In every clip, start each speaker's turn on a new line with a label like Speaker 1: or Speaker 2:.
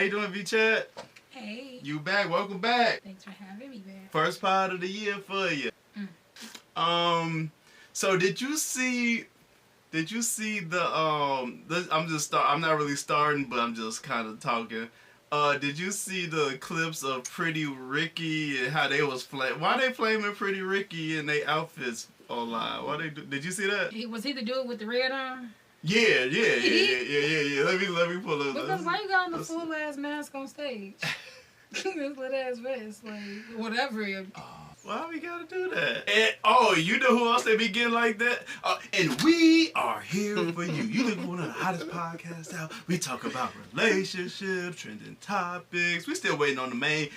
Speaker 1: How you doing, Vee Chat?
Speaker 2: Hey.
Speaker 1: You back? Welcome back.
Speaker 2: Thanks for having me back.
Speaker 1: First part of the year for you. So did you see the I'm not really starting, but I'm just kind of talking. Did you see the clips of Pretty Ricky and how they was why they flaming Pretty Ricky in their outfits online? Why they did you see that?
Speaker 2: Was he the dude with the red on?
Speaker 1: Yeah. Let me pull up.
Speaker 2: Because why you got on the full ass mask on stage? This little ass vest, like whatever.
Speaker 1: Why we gotta do that? And you know who else they be getting like that? And we are here for you. You look one of the hottest podcasts out. We talk about relationships, trending topics. We still waiting on the main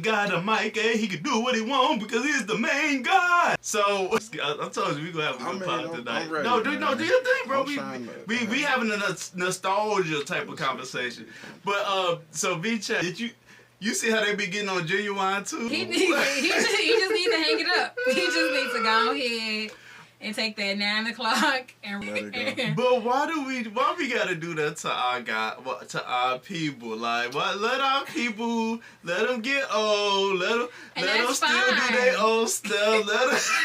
Speaker 1: guy, the Mike. He can do what he wants because he's the main guy. So I told you we gonna have a good pod tonight. No, do your thing, bro. We having a nostalgia type of conversation. But so Vee Chat, you see how they be getting on Genuine too?
Speaker 2: He just needs to hang it up. He just needs to go ahead and take that 9 o'clock and
Speaker 1: But why we gotta do that to our people? Like, let our people, let them get old, let them still do their old stuff,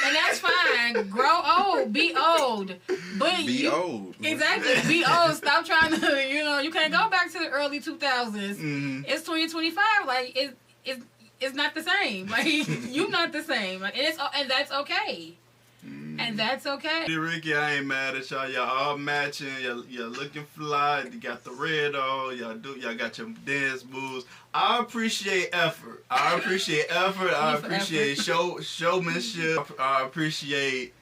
Speaker 2: and that's fine. Grow old, be old, but
Speaker 3: be old.
Speaker 2: Exactly, be old. Stop trying to, you can't go back to the early 2000s.
Speaker 1: Mm-hmm.
Speaker 2: It's 2025. Like it's not the same. Like you're not the same. Like and that's okay. And that's okay.
Speaker 1: Hey, Ricky, I ain't mad at y'all. Y'all all matching. Y'all looking fly. You got the red on. Y'all got your dance moves. I appreciate effort. I appreciate showmanship. I appreciate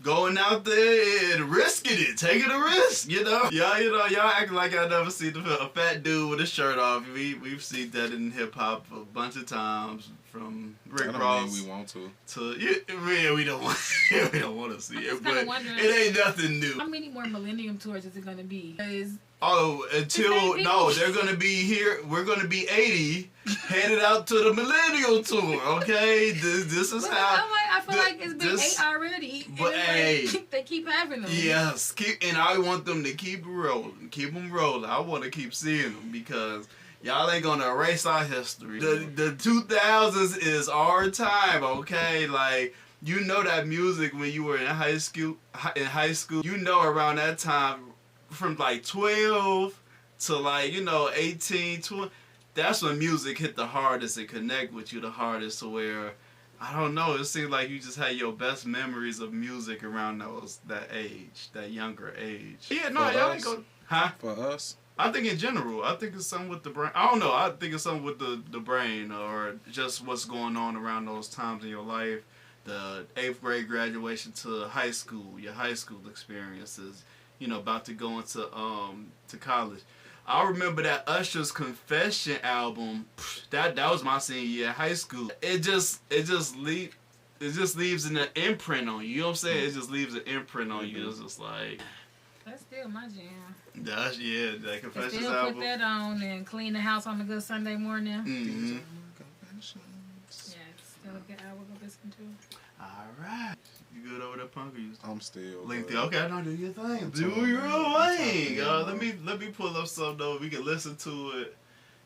Speaker 1: going out there and risking it, taking a risk. Y'all acting like I never seen a fat dude with a shirt off. We've seen that in hip hop a bunch of times. From Rick Ross
Speaker 3: we want to
Speaker 1: we don't want we don't want to see it, but it ain't nothing new.
Speaker 2: How many more Millennium Tours is it gonna be?
Speaker 1: They're gonna be here. We're gonna be 80, headed out to the Millennial Tour. Okay, this is how.
Speaker 2: I feel like it's been 8 already.
Speaker 1: But hey,
Speaker 2: they keep having them.
Speaker 1: Yes, and I want them to keep rolling, keep them rolling. I want to keep seeing them because y'all ain't gonna erase our history. The 2000s is our time, okay? Like, that music when you were in high school, around that time, from like 12 to like, 18, 20, that's when music hit the hardest and connect with you the hardest, to where, I don't know, it seems like you just had your best memories of music around that younger age. Yeah, no, y'all ain't go, huh?
Speaker 3: For us?
Speaker 1: I think in general, I think it's something with the brain. I don't know. I think it's something with the brain, or just what's going on around those times in your life. The 8th grade graduation to high school, your high school experiences, about to go into to college. I remember that Usher's Confession album. That was my senior year in high school. It just leaves an imprint on you. You know what I'm saying? It just leaves an imprint on you. It's just like.
Speaker 2: That's still my jam.
Speaker 1: That Confessions
Speaker 2: still
Speaker 1: album.
Speaker 2: Put that on and clean the house on a good Sunday morning.
Speaker 1: Mm-hmm.
Speaker 2: Yeah, it's still a good album to listen to.
Speaker 1: Alright. You good over there, Punk?
Speaker 3: I'm still
Speaker 1: linked. Okay, no, do your thing. Do your thing. Let me pull up something though. We can listen to it.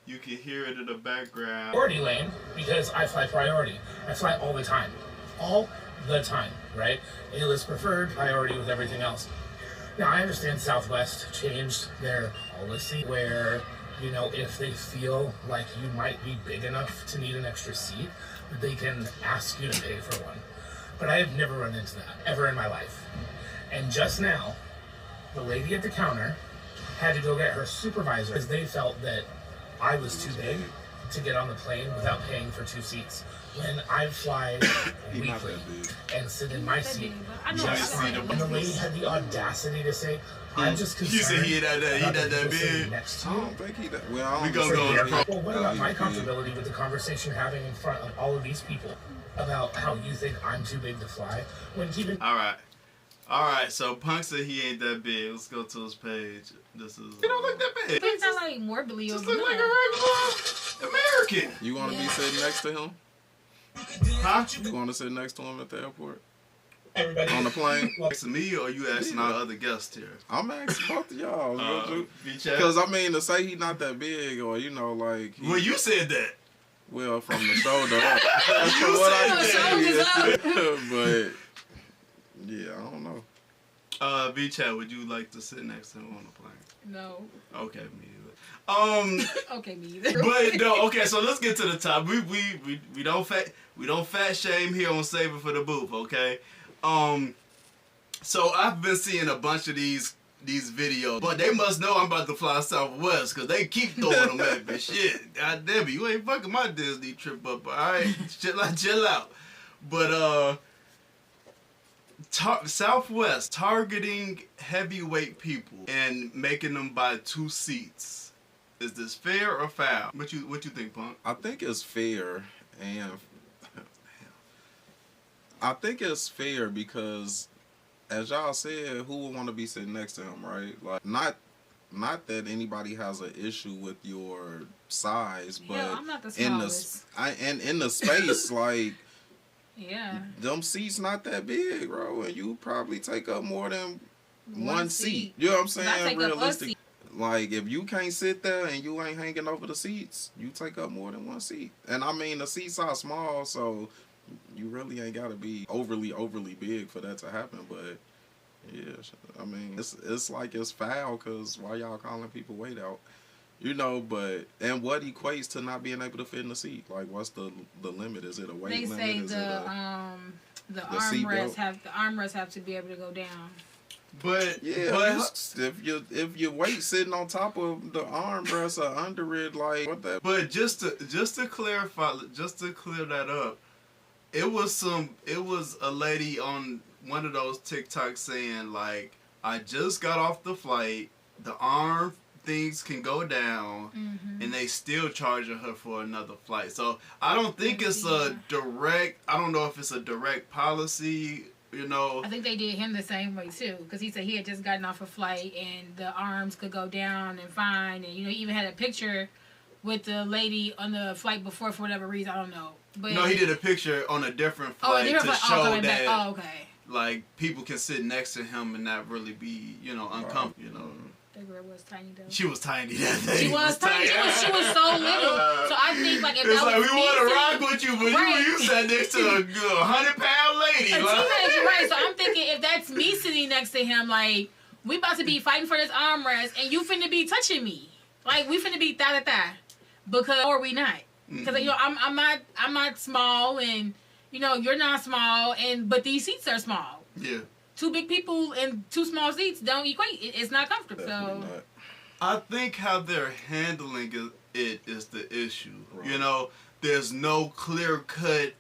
Speaker 1: You can hear it in the background.
Speaker 4: Priority lane, because I fly priority. I fly all the time. All the time, right? A-list preferred, priority with everything else. Now, I understand Southwest changed their policy where, if they feel like you might be big enough to need an extra seat, they can ask you to pay for one. But I have never run into that, ever in my life. And just now, the lady at the counter had to go get her supervisor because they felt that I was too big to get on the plane without paying for 2 seats. When I fly weekly and sit in my seat, just fine. And the lady had the audacity to say, I'm just concerned.
Speaker 1: You said he not that big.
Speaker 4: Next to you.
Speaker 3: I don't think he that. Well,
Speaker 1: we gonna go.
Speaker 4: Well, what about my comfortability with the conversation you're having in front of all of these people about how you think I'm too big to fly? When keeping.
Speaker 1: All right. So Punk said he ain't that big. Let's go to his page. This is. He don't look that big.
Speaker 2: He's not like morbidly
Speaker 1: just
Speaker 2: obese.
Speaker 1: look like a regular American.
Speaker 3: You want to be sitting next to him?
Speaker 1: Huh?
Speaker 3: You want to sit next to him at the airport?
Speaker 4: Everybody
Speaker 3: on the plane.
Speaker 1: Asking me or you asking our other guests here?
Speaker 3: I'm asking both of y'all.
Speaker 1: Vee Chat?
Speaker 3: Because, I mean, to say he not that big or, you know, like...
Speaker 1: Well, you said that.
Speaker 3: Well, from the shoulder up. That's
Speaker 1: You
Speaker 3: what
Speaker 1: said
Speaker 3: I said. But, yeah, I don't know.
Speaker 1: Vee Chat, would you like to sit next to him on the plane?
Speaker 2: No.
Speaker 1: Okay, me either.
Speaker 2: Okay, me either.
Speaker 1: But no, okay. So let's get to the top. We don't fat shame here on Saving for the Booth. Okay. So I've been seeing a bunch of these videos, but they must know I'm about to fly Southwest because they keep throwing them at me. Shit, God damn it, you ain't fucking my Disney trip up. All right, chill out. But Southwest targeting heavyweight people and making them buy 2 seats. Is this fair or foul? What you think, Punk?
Speaker 3: I think it's fair, and I think it's fair because, as y'all said, who would want to be sitting next to him, right? Like, not that anybody has an issue with your size, but
Speaker 2: I'm not the smallest.
Speaker 3: in the space, like,
Speaker 2: yeah,
Speaker 3: them seats not that big, bro, and you probably take up more than one seat. You know what I'm saying?
Speaker 2: I take up a
Speaker 3: Realistic.
Speaker 2: seat.
Speaker 3: Like, if you can't sit there and you ain't hanging over the seats, you take up more than one seat. And I mean, the seats are small, so you really ain't got to be overly big for that to happen. But yeah, I mean, it's like it's foul because why y'all calling people weight out? You know, but and what equates to not being able to fit in the seat? Like, what's the limit? Is it a weight limit?
Speaker 2: They say
Speaker 3: Is
Speaker 2: the armrests have to be able to go down.
Speaker 1: But
Speaker 3: yeah, if your weight sitting on top of the armrest or under it, like what that?
Speaker 1: But just to clarify, just to clear that up, it was a lady on one of those TikToks saying like, I just got off the flight, the arm things can go down, and they still charging her for another flight. So I don't think it's a direct. I don't know if it's a direct policy. You know,
Speaker 2: I think they did him the same way too, because he said he had just gotten off a flight and the arms could go down and fine, and he even had a picture with the lady on the flight before for whatever reason. I don't know. But
Speaker 1: no, he did a picture on a different flight to show that like people can sit next to him and not really be uncomfortable. You know.
Speaker 2: That girl was tiny though.
Speaker 1: She was tiny that day.
Speaker 2: She was tiny. She was so little. So I think like if
Speaker 1: it's
Speaker 2: that
Speaker 1: like
Speaker 2: was
Speaker 1: we want to rock with you, but you sat next to a 100-pound lady.
Speaker 2: A teenager, right? So I'm thinking if that's me sitting next to him, like we about to be fighting for this armrest, and you finna be touching me, like we finna be thigh, because or we not? Because I'm not small, and you're not small, but these seats are small.
Speaker 1: Yeah. 2
Speaker 2: big people and 2 small seats don't equate. It's not comfortable. So
Speaker 1: I think how they're handling it is the issue. Right. There's no clear-cut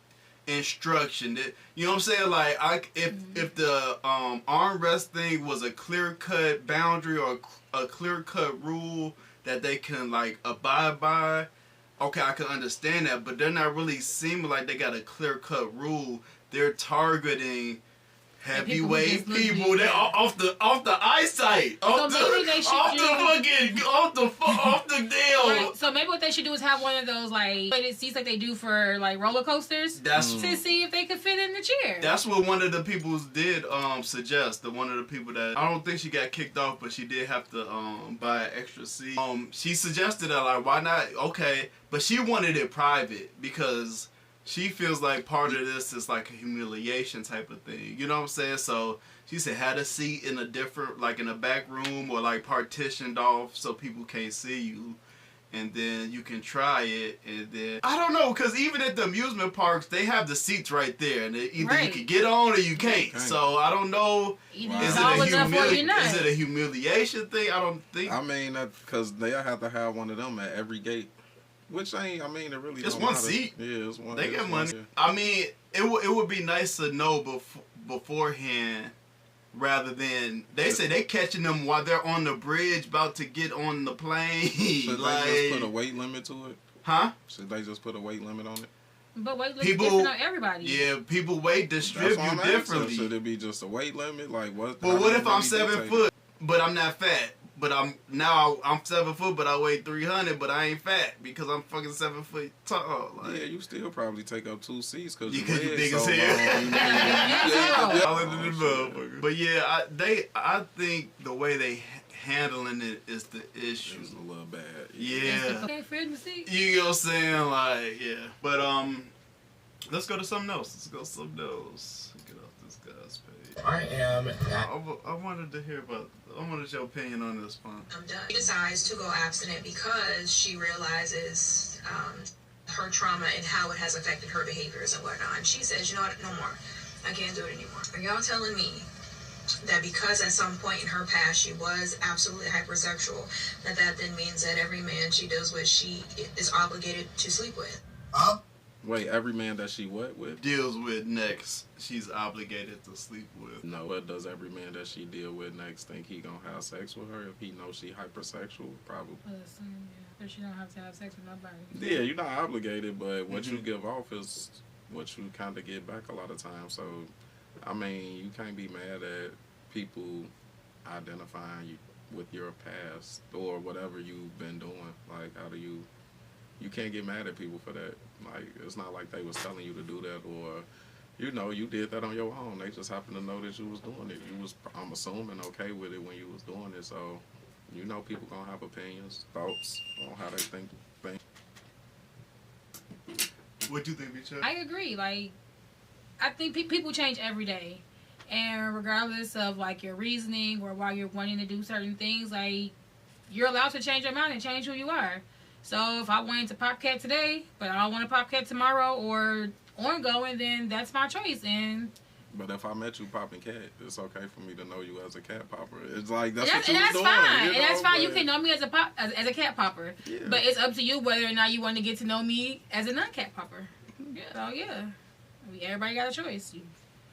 Speaker 1: instruction. You know what I'm saying? Like, if the armrest thing was a clear-cut boundary or a clear-cut rule that they can like abide by, okay, I can understand that. But they're not really seeming like they got a clear-cut rule. They're targeting heavyweight people that off the eyesight, off the deal.
Speaker 2: Right. So maybe what they should do is have one of those like seats like they do for like roller coasters. To see if they could fit in the chair.
Speaker 1: That's what one of the people did suggest. One of the people that I don't think she got kicked off, but she did have to buy an extra seat. She suggested that like why not? Okay, but she wanted it private because she feels like part of this is like a humiliation type of thing. You know what I'm saying? So she said had a seat in a different, like in a back room or like partitioned off so people can't see you. And then you can try it. And then, I don't know, because even at the amusement parks, they have the seats right there. And either you can get on or you can't. So I don't know. Is it a humiliation thing? I don't think.
Speaker 3: I mean, because they have to have one of them at every gate. Which ain't, I mean, it really
Speaker 1: it's
Speaker 3: don't
Speaker 1: one
Speaker 3: matter.
Speaker 1: seat.
Speaker 3: Yeah, it's one.
Speaker 1: They get money.
Speaker 3: One.
Speaker 1: I mean, it would be nice to know beforehand rather than they say they catching them while they're on the bridge about to get on the plane.
Speaker 3: Should they just put a weight limit to it?
Speaker 1: Huh?
Speaker 3: Should they just put a weight limit on it?
Speaker 2: But weight limit different on everybody.
Speaker 1: Yeah, people weight distribute differently.
Speaker 3: So should it be just a weight limit? Like what?
Speaker 1: But what if I'm 7 foot, but I'm not fat? but I'm 7 foot, but I weigh 300, but I ain't fat because I'm fucking 7 foot tall. Like,
Speaker 3: Yeah, you still probably take up 2 seats because
Speaker 1: you
Speaker 3: you
Speaker 1: big
Speaker 3: so
Speaker 1: as
Speaker 3: long.
Speaker 1: hell. All into the motherfucker. But yeah, I think the way they handling it is the issue.
Speaker 3: It's a little bad.
Speaker 1: Yeah.
Speaker 2: Okay, fit in the seat.
Speaker 1: You know what I'm saying? Like, yeah. But let's go to something else. Get off this guy's page.
Speaker 4: I am that.
Speaker 1: I wanted to hear about. I wanted your opinion on this one.
Speaker 5: I'm done. She decides to go abstinent because she realizes her trauma and how it has affected her behaviors and whatnot. And she says, you know what, no more. I can't do it anymore. Are y'all telling me that because at some point in her past she was absolutely hypersexual, that then means that every man she deals with, she is obligated to sleep with?
Speaker 3: Wait, every man that she what with?
Speaker 1: Deals with next, she's obligated to sleep with.
Speaker 3: No, what does every man that she deal with next think he gonna have sex with her if he knows she hypersexual? Probably.
Speaker 2: But she don't have to have sex with nobody.
Speaker 3: Yeah, you're not obligated, but what you give off is what you kind of get back a lot of times. So, I mean, you can't be mad at people identifying you with your past or whatever you've been doing. Like, how do you can't get mad at people for that. Like, it's not like they was telling you to do that or, you know, you did that on your own. They just happened to know that you was doing it. You was, I'm assuming, okay with it when you was doing it. So, you know, people gonna have opinions, thoughts on how they think.
Speaker 1: What do you think, Vee Chat?
Speaker 2: I agree. Like, I think people change every day. And regardless of, like, your reasoning or why you're wanting to do certain things, like, you're allowed to change your mind and change who you are. So if I wanted to pop cat today, but I don't want to pop cat tomorrow or ongoing, then that's my choice.
Speaker 3: But if I met you popping cat, it's okay for me to know you as a cat popper. It's like that's what
Speaker 2: and
Speaker 3: you
Speaker 2: that's
Speaker 3: was doing.
Speaker 2: fine.
Speaker 3: You know?
Speaker 2: And that's fine. You
Speaker 3: But-
Speaker 2: can know me as a cat popper.
Speaker 3: Yeah.
Speaker 2: But it's up to you whether or not you want to get to know me as a non-cat popper. Yeah, so yeah. I mean, everybody got a choice.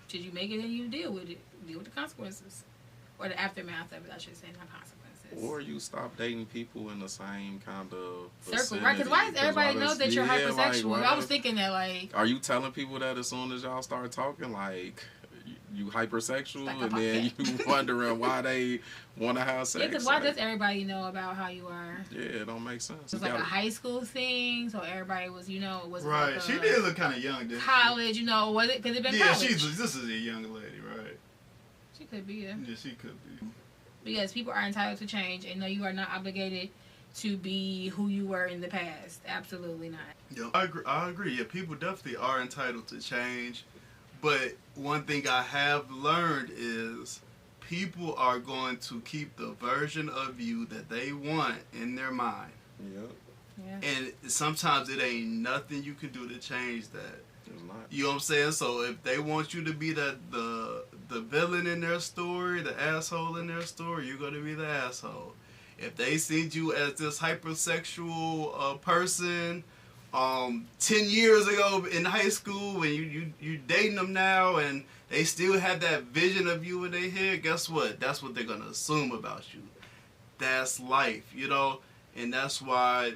Speaker 2: Should you make it and you deal with it. Deal with the consequences. Or the aftermath of it, I should say, not consequences.
Speaker 3: Or you stop dating people in the same kind of
Speaker 2: Circle, right? Because why does everybody know that you're hypersexual?
Speaker 3: Like,
Speaker 2: I was thinking that, like...
Speaker 3: Are you telling people that as soon as y'all start talking, like, you hypersexual,
Speaker 2: Like a
Speaker 3: and then you wondering why they want to have sex?
Speaker 2: Yeah, because why
Speaker 3: like,
Speaker 2: does everybody know about how you are?
Speaker 3: Yeah, it don't make sense.
Speaker 2: It was like a high school thing, so everybody was, it was
Speaker 1: Right.
Speaker 2: like
Speaker 1: She did look kind of young, didn't she?
Speaker 2: college, was it? Because it been
Speaker 1: Yeah,
Speaker 2: college.
Speaker 1: this is a young lady, right?
Speaker 2: She could be, yeah.
Speaker 1: Yeah, she could be.
Speaker 2: But yes, people are entitled to change, and no, you are not obligated to be who you were in the past. Absolutely not.
Speaker 1: Yeah, I agree. Yeah, people definitely are entitled to change. But one thing I have learned is people are going to keep the version of you that they want in their mind.
Speaker 3: Yep,
Speaker 2: Yeah.
Speaker 1: And sometimes it ain't nothing you can do to change that.
Speaker 3: it's not.
Speaker 1: You know what I'm saying? So if they want you to be the villain in their story, the asshole in their story, you're going to be the asshole. If they see you as this hypersexual person 10 years ago in high school and you dating them now and they still have that vision of you in their head, guess what? That's what they're going to assume about you. That's life, and that's why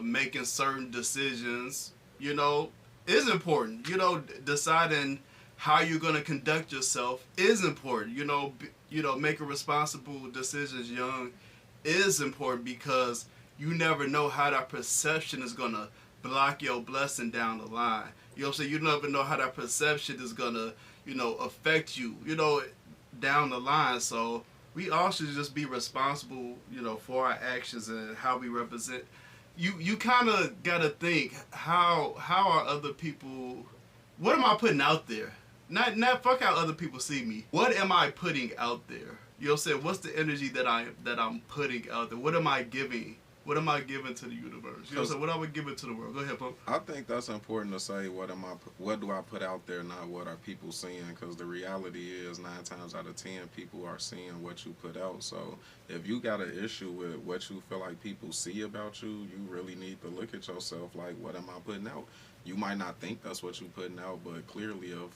Speaker 1: making certain decisions, is important. Deciding how you're going to conduct yourself is important. Making responsible decisions young is important because you never know how that perception is going to block your blessing down the line. You know what I'm saying? You never know how that perception is going to, affect you, down the line. So we all should just be responsible, for our actions and how we represent. You kind of got to think, how are other people, what am I putting out there? Not fuck how other people see me. What am I putting out there? You know what I'm saying? What's the energy that I'm putting out there? What am I giving? What am I giving to the universe? You know what I'm saying? What am I giving to the world? Go ahead, Pump.
Speaker 3: I think that's important to say. What do I put out there? Not what are people seeing? Because the reality is 9 times out of 10 people are seeing what you put out. So if you got an issue with what you feel like people see about you, you really need to look at yourself. Like, what am I putting out? You might not think that's what you're putting out, but clearly if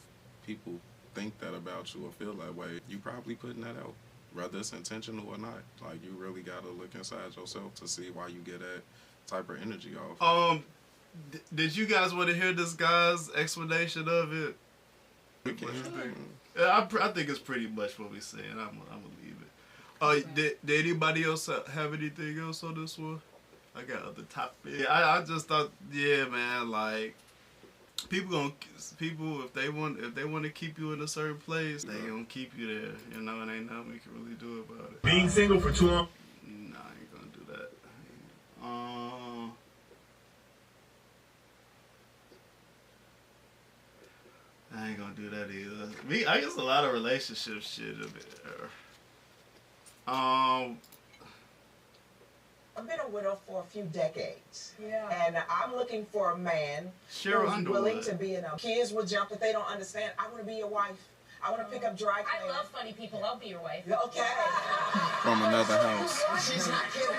Speaker 3: people think that about you or feel that way, you probably putting that out, whether it's intentional or not. Like, you really gotta look inside yourself to see why you get that type of energy off.
Speaker 1: Did you guys want to hear this guy's explanation of it? What you think? I think it's pretty much what we're saying. I'm gonna leave it. Did anybody else have anything else on this one? I got other topics. Yeah, I just thought, yeah, man, like people if they want to keep you in a certain place, they gonna keep you there. You know, and ain't nothing we can really do about it.
Speaker 6: Being single for too long.
Speaker 1: Nah, I ain't gonna do that. I ain't gonna do that either. I guess a lot of relationship shit.
Speaker 7: I've been a widow for a few decades.
Speaker 2: Yeah.
Speaker 7: And I'm looking for a man
Speaker 1: Cheryl
Speaker 7: who's willing
Speaker 1: Underwood.
Speaker 7: to be in a... Kids will jump if they don't understand. I want to be your wife. I want to pick up dry
Speaker 2: I
Speaker 7: cleaning.
Speaker 2: love funny people. I'll be your wife.
Speaker 7: Okay.
Speaker 3: From another house.
Speaker 7: She's not kidding.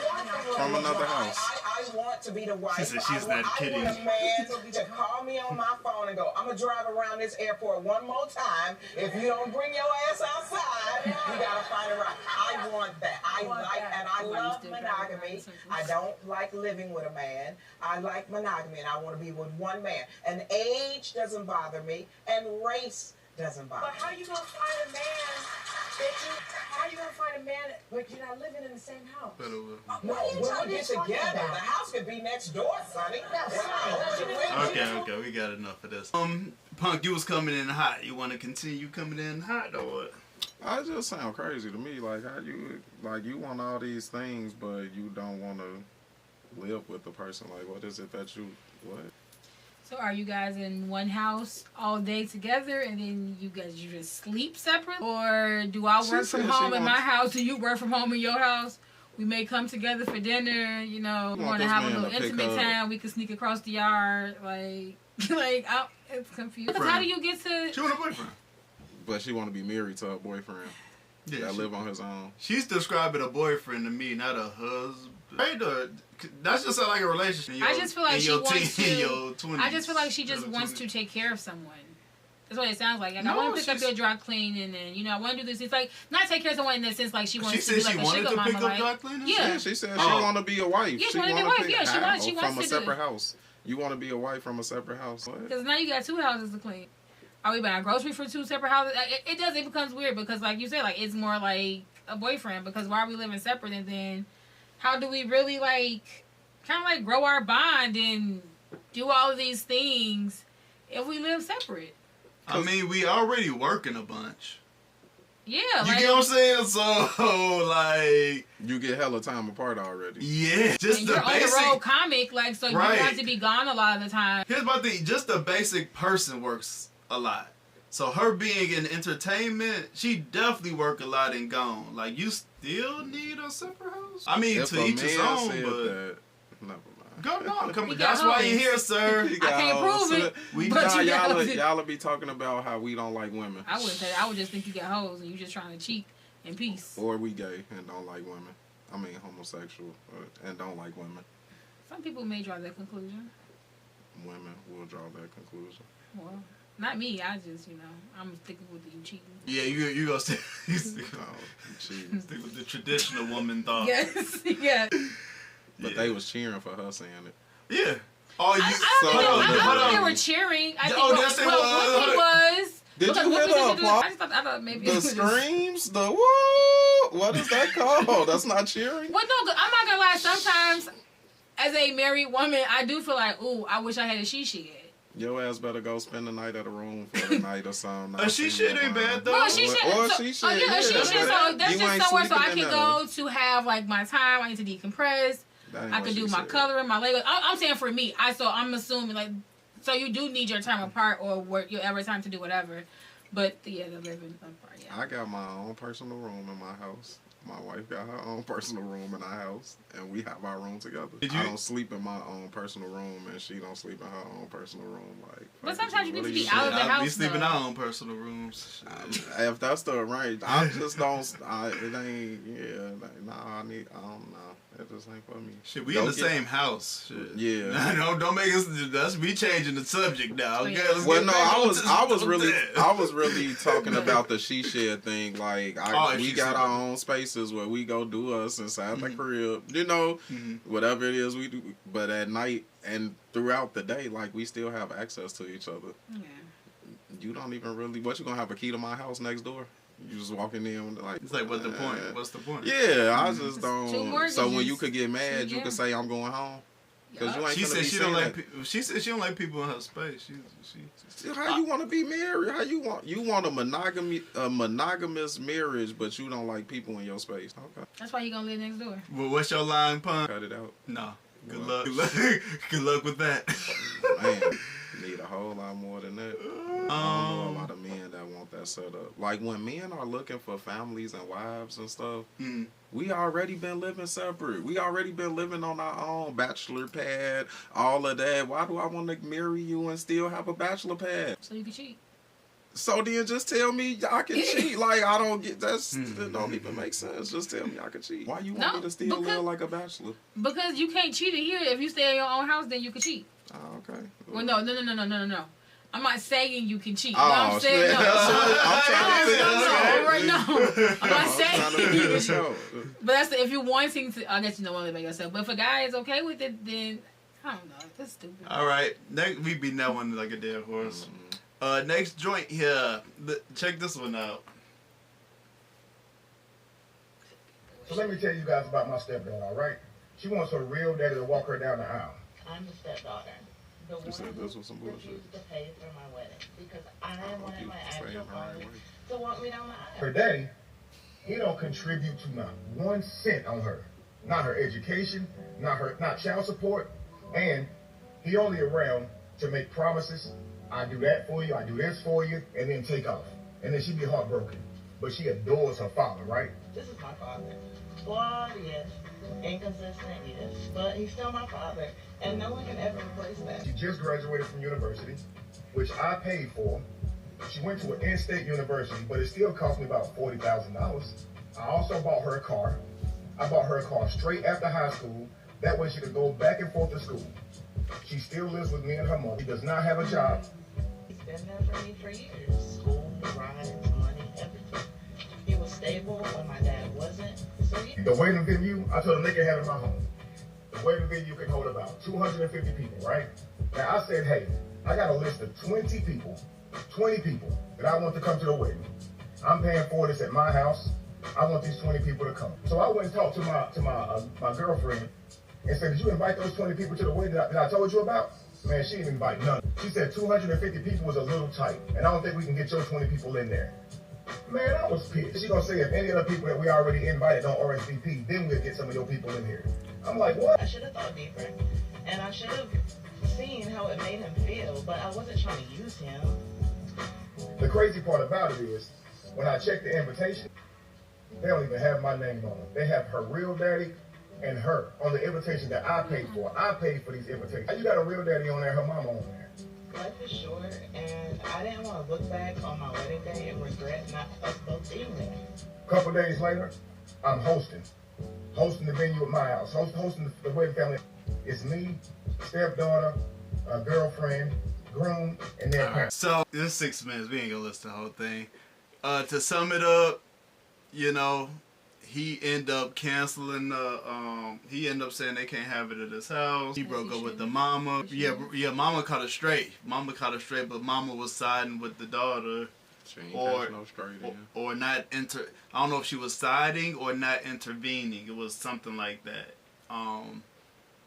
Speaker 3: From another house.
Speaker 7: I want to be the wife.
Speaker 1: She said she's not kidding.
Speaker 7: I want a man to call me on my phone and go, I'm going to drive around this airport one more time. If you don't bring your ass outside, you got to find a ride. I want that. I love monogamy. I don't like living with a man. I like monogamy, and I want to be with one man. And age doesn't bother me, and race doesn't bother me.
Speaker 8: But how you gonna find a man how you gonna find a man but you're not living in the same house?
Speaker 7: No, when we get together, the house could be next door, Sonny.
Speaker 1: Okay, we got enough of this. Punk, you was coming in hot. You want to continue coming in hot or what?
Speaker 3: I just sound crazy to me. Like how you want all these things, but you don't want to live with the person. Like, what is it that you what?
Speaker 2: So are you guys in one house all day together and then you just sleep separate? Or do I work from home in my house and you work from home in your house? We may come together for dinner, you know, want to have a little intimate time. We can sneak across the yard, it's confusing. Because how do you get to...
Speaker 1: She want a boyfriend.
Speaker 3: But she want to be married to her boyfriend that live on his own.
Speaker 1: She's describing a boyfriend to me, not a husband. That's just like a relationship.
Speaker 2: I just feel like she wants to.
Speaker 1: 20s,
Speaker 2: I just feel like she just wants to take care of someone. That's what it sounds like. I want to pick up your dry clean, and then I want to do this. It's like not take care of someone in the sense like she wants to be like a sugar mama.
Speaker 1: Pick up dry cleaning?
Speaker 2: Yeah,
Speaker 3: she said she want to be a wife.
Speaker 2: Yeah, she want to be a wife. Yeah, she wants
Speaker 3: from a
Speaker 2: to
Speaker 3: separate house. You want to be a wife from a separate house?
Speaker 2: Because now you got two houses to clean. Are we buying groceries for two separate houses? It becomes weird because like you said, like it's more like a boyfriend. Because why are we living separate, and then how do we really kind of grow our bond and do all of these things if we live separate?
Speaker 1: I mean, we already working a bunch.
Speaker 2: Yeah,
Speaker 1: you get what I'm saying? So
Speaker 3: you get hella time apart already.
Speaker 1: Yeah, just
Speaker 2: and
Speaker 1: the
Speaker 2: you're
Speaker 1: basic
Speaker 2: on the road comic, so you have to be gone a lot of the time.
Speaker 1: Here's my thing: just the basic person works a lot. So her being in entertainment, she definitely work a lot and gone. Like you still need a separate house. I mean, to each his own, but
Speaker 3: never mind.
Speaker 1: Come on. That's why you're here, sir.
Speaker 2: I can't prove it.
Speaker 3: Y'all be talking about how we don't like women.
Speaker 2: I wouldn't say that. I would just think you got hoes and you just trying to cheat in peace.
Speaker 3: Or we gay and don't like women. I mean homosexual and don't like women.
Speaker 2: Some people may draw that conclusion.
Speaker 3: Women will draw that conclusion.
Speaker 2: Well, not me. I just, I'm sticking with you cheating.
Speaker 1: Yeah, you gonna stick with the traditional woman thought.
Speaker 2: Yes, yeah.
Speaker 3: But they was cheering for her saying it.
Speaker 1: Yeah.
Speaker 2: I don't think they were cheering. I think what was.
Speaker 3: Did you hear the applause?
Speaker 2: I thought maybe
Speaker 3: the screams, the woo. What is that called? That's not cheering.
Speaker 2: Well, no, I'm not gonna lie. Sometimes, as a married woman, I do feel like, ooh, I wish I had a she-shed.
Speaker 3: Your ass better go spend the night at a room for the night or something.
Speaker 1: A she-shed ain't bad though.
Speaker 2: Well, she-shed.
Speaker 3: Or she-shed.
Speaker 2: Oh, yeah, a she-shed. So that's just somewhere so I can go to have my time. I need to decompress. I can do my coloring, my Legos. I'm saying for me. So I'm assuming so you do need your time apart or work your every time to do whatever. But yeah, the living part. Yeah.
Speaker 3: I got my own personal room in my house. My wife got her own personal room in our house, and we have our room together. I don't sleep in my own personal room, and she don't sleep in her own personal room.
Speaker 2: But sometimes you need to be out of the house.
Speaker 1: We sleep in our own personal rooms.
Speaker 3: If that's the right, I just don't. It ain't. Yeah, I don't know. It just ain't for me.
Speaker 1: Shit, we in the same house. Shit.
Speaker 3: Yeah.
Speaker 1: Don't make us. That's we changing the subject now. Okay.
Speaker 3: Well, no, I was really talking about the she shed thing. We got our own spaces where we go do us inside the crib. Whatever it is we do. But at night and throughout the day, we still have access to each other.
Speaker 2: Yeah.
Speaker 3: You don't even really. What, you gonna have a key to my house next door? You just walking in like.
Speaker 1: It's like, what's the point? What's the point?
Speaker 3: Yeah, I just don't.
Speaker 2: Two mortgages.
Speaker 3: So when you could get mad, you could say I'm going home. Because you ain't.
Speaker 1: She said she don't like. She said she don't like people in her space. She
Speaker 3: how you want to be married? How you want a monogamous marriage, but you don't like people in your space? Okay.
Speaker 2: That's why he gonna live next door.
Speaker 1: Well, what's your line, pun?
Speaker 3: Cut it out.
Speaker 1: No. Good
Speaker 3: What?
Speaker 1: luck. Good luck with that.
Speaker 3: Man, need a whole lot more than that. I don't know a lot of men that want that setup. Like when men are looking for families and wives and stuff, we already been living separate. We already been living on our own bachelor pad, all of that. Why do I want to marry you and still have a bachelor pad?
Speaker 2: So you can cheat.
Speaker 3: So then just tell me I can cheat. Like I don't get that don't even make sense. Just tell me I can cheat. Why you want me to still live like a bachelor?
Speaker 2: Because you can't cheat in here. If you stay in your own house, then you can cheat.
Speaker 3: Oh, okay.
Speaker 2: Well, no. I'm not saying you can cheat.
Speaker 3: Oh,
Speaker 2: I'm saying no. I'm not saying you can cheat. But that's if you're wanting to. I guess you don't want to live by yourself. But if a guy is okay with it, then I don't know. That's stupid.
Speaker 1: All right, next we beat that one like a dead horse. Next joint here. Check this one out.
Speaker 6: So let me tell you guys about my stepdaughter, all right? She wants her real daddy to walk her down the aisle.
Speaker 9: I'm the stepdaughter. The one
Speaker 3: said this was some bullshit.
Speaker 9: refused to pay for my wedding because I wanted my actual father to walk me down the aisle.
Speaker 6: Her daddy, he don't contribute to not 1 cent on her. Not her education, not child support, and he only around to make promises. I do that for you, I do this for you, and then take off. And then she be heartbroken. But she adores her father, right?
Speaker 9: This is my father. Flawed, yes. Inconsistent, yes. But he's still my father, and no one can ever replace that.
Speaker 6: She just graduated from university, which I paid for. She went to an in-state university, but it still cost me about $40,000. I also bought her a car. I bought her a car straight after high school. That way she could go back and forth to school. She still lives with me and her mom. She does not have a job.
Speaker 9: He's been there for me for years. School, rides, money, everything. He was stable when my dad wasn't. So yeah.
Speaker 6: The waiting venue, I told them they can have it in my home. The waiting venue can hold about 250 people, right? Now I said, hey, I got a list of 20 people that I want to come to the wedding. I'm paying for this at my house. I want these 20 people to come. So I went and talked to my girlfriend and said, did you invite those 20 people to the wedding that I told you about? Man, she didn't invite none. She said 250 people was a little tight, and I don't think we can get your 20 people in there. Man, I was pissed. She gonna say if any of the people that we already invited don't RSVP, then we'll get some of your people in here. I'm like, what?
Speaker 9: I should have thought deeper, and I should have seen how it made him feel, but I wasn't trying to use him.
Speaker 6: The crazy part about it is, when I checked the invitation, they don't even have my name on it. They have her real daddy and her on the invitation that I paid for. I paid for these invitations. You got a real daddy on there, her mama on there.
Speaker 9: Life is short, and I didn't want to look back on my wedding day and regret not us both being there.
Speaker 6: A couple days later, I'm hosting the venue at my house, hosting the wedding family. It's me, stepdaughter, a girlfriend, groom, and their parents.
Speaker 1: So this 6 minutes, we ain't gonna listen to the whole thing. To sum it up, you know, he ended up canceling the, he ended up saying they can't have it at his house. He broke up with the mama. Yeah, mama caught it straight. But mama was siding with the daughter.
Speaker 3: She ain't no straight
Speaker 1: or not I don't know if she was siding or not intervening. It was something like that.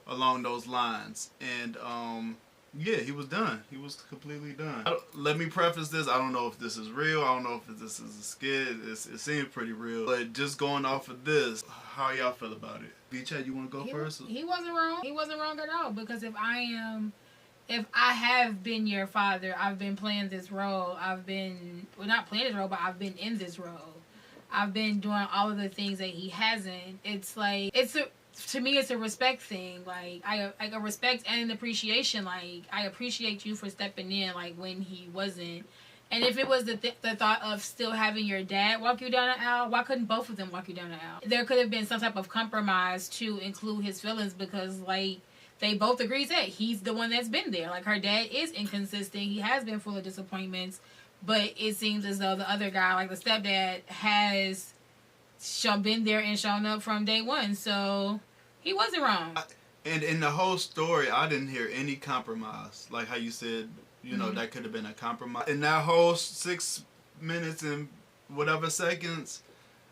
Speaker 1: Along those lines. And yeah, he was done. He was completely done. Let me preface this. I don't know if this is real. I don't know if this is a skit. It seems pretty real. But just going off of this, how y'all feel about it? Vee Chat, you want to go first?
Speaker 2: He wasn't wrong. He wasn't wrong at all. Because if I have been your father, I've been playing this role. Not playing this role, but I've been in this role. I've been doing all of the things that he hasn't. It's like, to me, it's a respect thing. Like, I respect and an appreciation. Like, I appreciate you for stepping in, like, when he wasn't. And if it was the thought of still having your dad walk you down the aisle, why couldn't both of them walk you down the aisle? There could have been some type of compromise to include his feelings because, like, they both agreed that he's the one that's been there. Like, her dad is inconsistent. He has been full of disappointments. But it seems as though the other guy, like the stepdad, has been there and shown up from day one. So he wasn't wrong.
Speaker 1: And in the whole story, I didn't hear any compromise. Like how you said, you know, that could have been a compromise. In that whole 6 minutes and whatever seconds,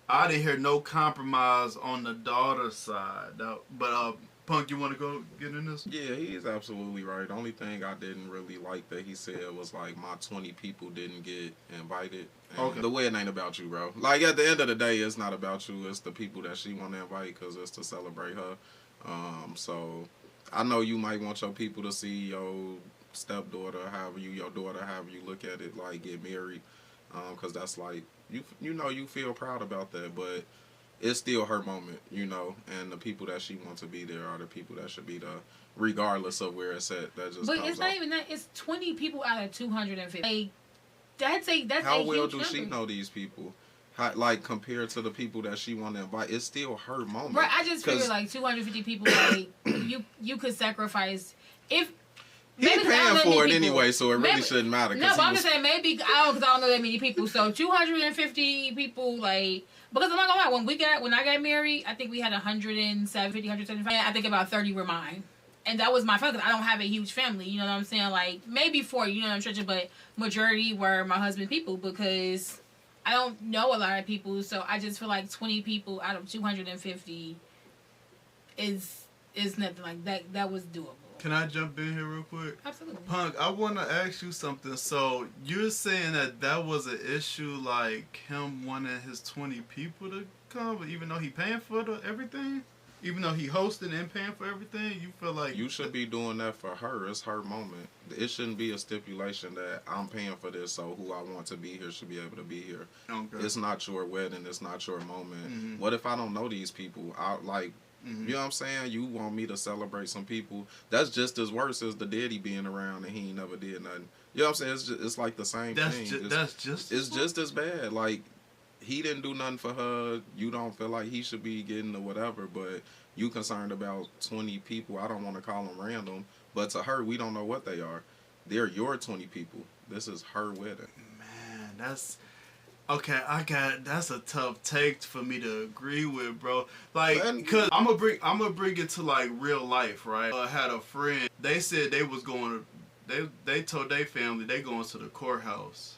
Speaker 1: I didn't hear no compromise on the daughter's side. But Punk, you want to go get in this?
Speaker 3: Yeah, he is absolutely right. The only thing I didn't really like that he said was like my 20 people didn't get invited. And
Speaker 1: Okay.
Speaker 3: the wedding ain't about you, bro. Like at the end of the day, it's not about you. It's the people that she want to invite because it's to celebrate her. So I know you might want your people to see your stepdaughter, your daughter, however you look at it, like get married, because that's like you know you feel proud about that, but it's still her moment, you know, and the people that she wants to be there are the people that should be there, regardless of where it's at. That just
Speaker 2: but
Speaker 3: comes
Speaker 2: it's not
Speaker 3: off.
Speaker 2: even that. It's 20 people out of 250. Like, that's
Speaker 3: How
Speaker 2: a
Speaker 3: well
Speaker 2: huge
Speaker 3: do she
Speaker 2: number.
Speaker 3: know these people? How, like compared to the people that she want to invite, it's still her moment.
Speaker 2: Right, I just figure like 250 people, like you could sacrifice if.
Speaker 3: He
Speaker 2: Maybe
Speaker 3: paying for it
Speaker 2: people.
Speaker 3: anyway, so it really
Speaker 2: Maybe,
Speaker 3: shouldn't matter.
Speaker 2: No, but I'm just saying maybe because I don't know that many people. So 250 people, like, because I'm not gonna lie, when I got married, I think we had 170, 175. I think about 30 were mine, and that was my family. I don't have a huge family, you know what I'm saying? Like maybe 40, you know what I'm saying? But majority were my husband people because I don't know a lot of people. So I just feel like 20 people out of 250 is nothing. Like that was doable.
Speaker 1: Can I jump in here real quick?
Speaker 2: Absolutely.
Speaker 1: Punk, I want to ask you something. So you're saying that was an issue, like him wanting his 20 people to come, even though he paying for everything? Even though he hosting and paying for everything, you feel like...
Speaker 3: You should be doing that for her. It's her moment. It shouldn't be a stipulation that I'm paying for this, so who I want to be here should be able to be here.
Speaker 1: Okay.
Speaker 3: It's not your wedding. It's not your moment.
Speaker 1: Mm-hmm.
Speaker 3: What if I don't know these people? You know what I'm saying? You want me to celebrate some people. That's just as worse as the daddy being around and he ain't never did nothing. You know what I'm saying? It's like the same thing. It's just as bad. Like, he didn't do nothing for her. You don't feel like he should be getting or whatever, but you concerned about 20 people. I don't want to call them random, but to her, we don't know what they are. They're your 20 people. This is her wedding.
Speaker 1: Man, that's... Okay, that's a tough take for me to agree with, bro. Like, cause I'm gonna bring it to like real life, right? I had a friend. They said they was going to, they told their family they going to the courthouse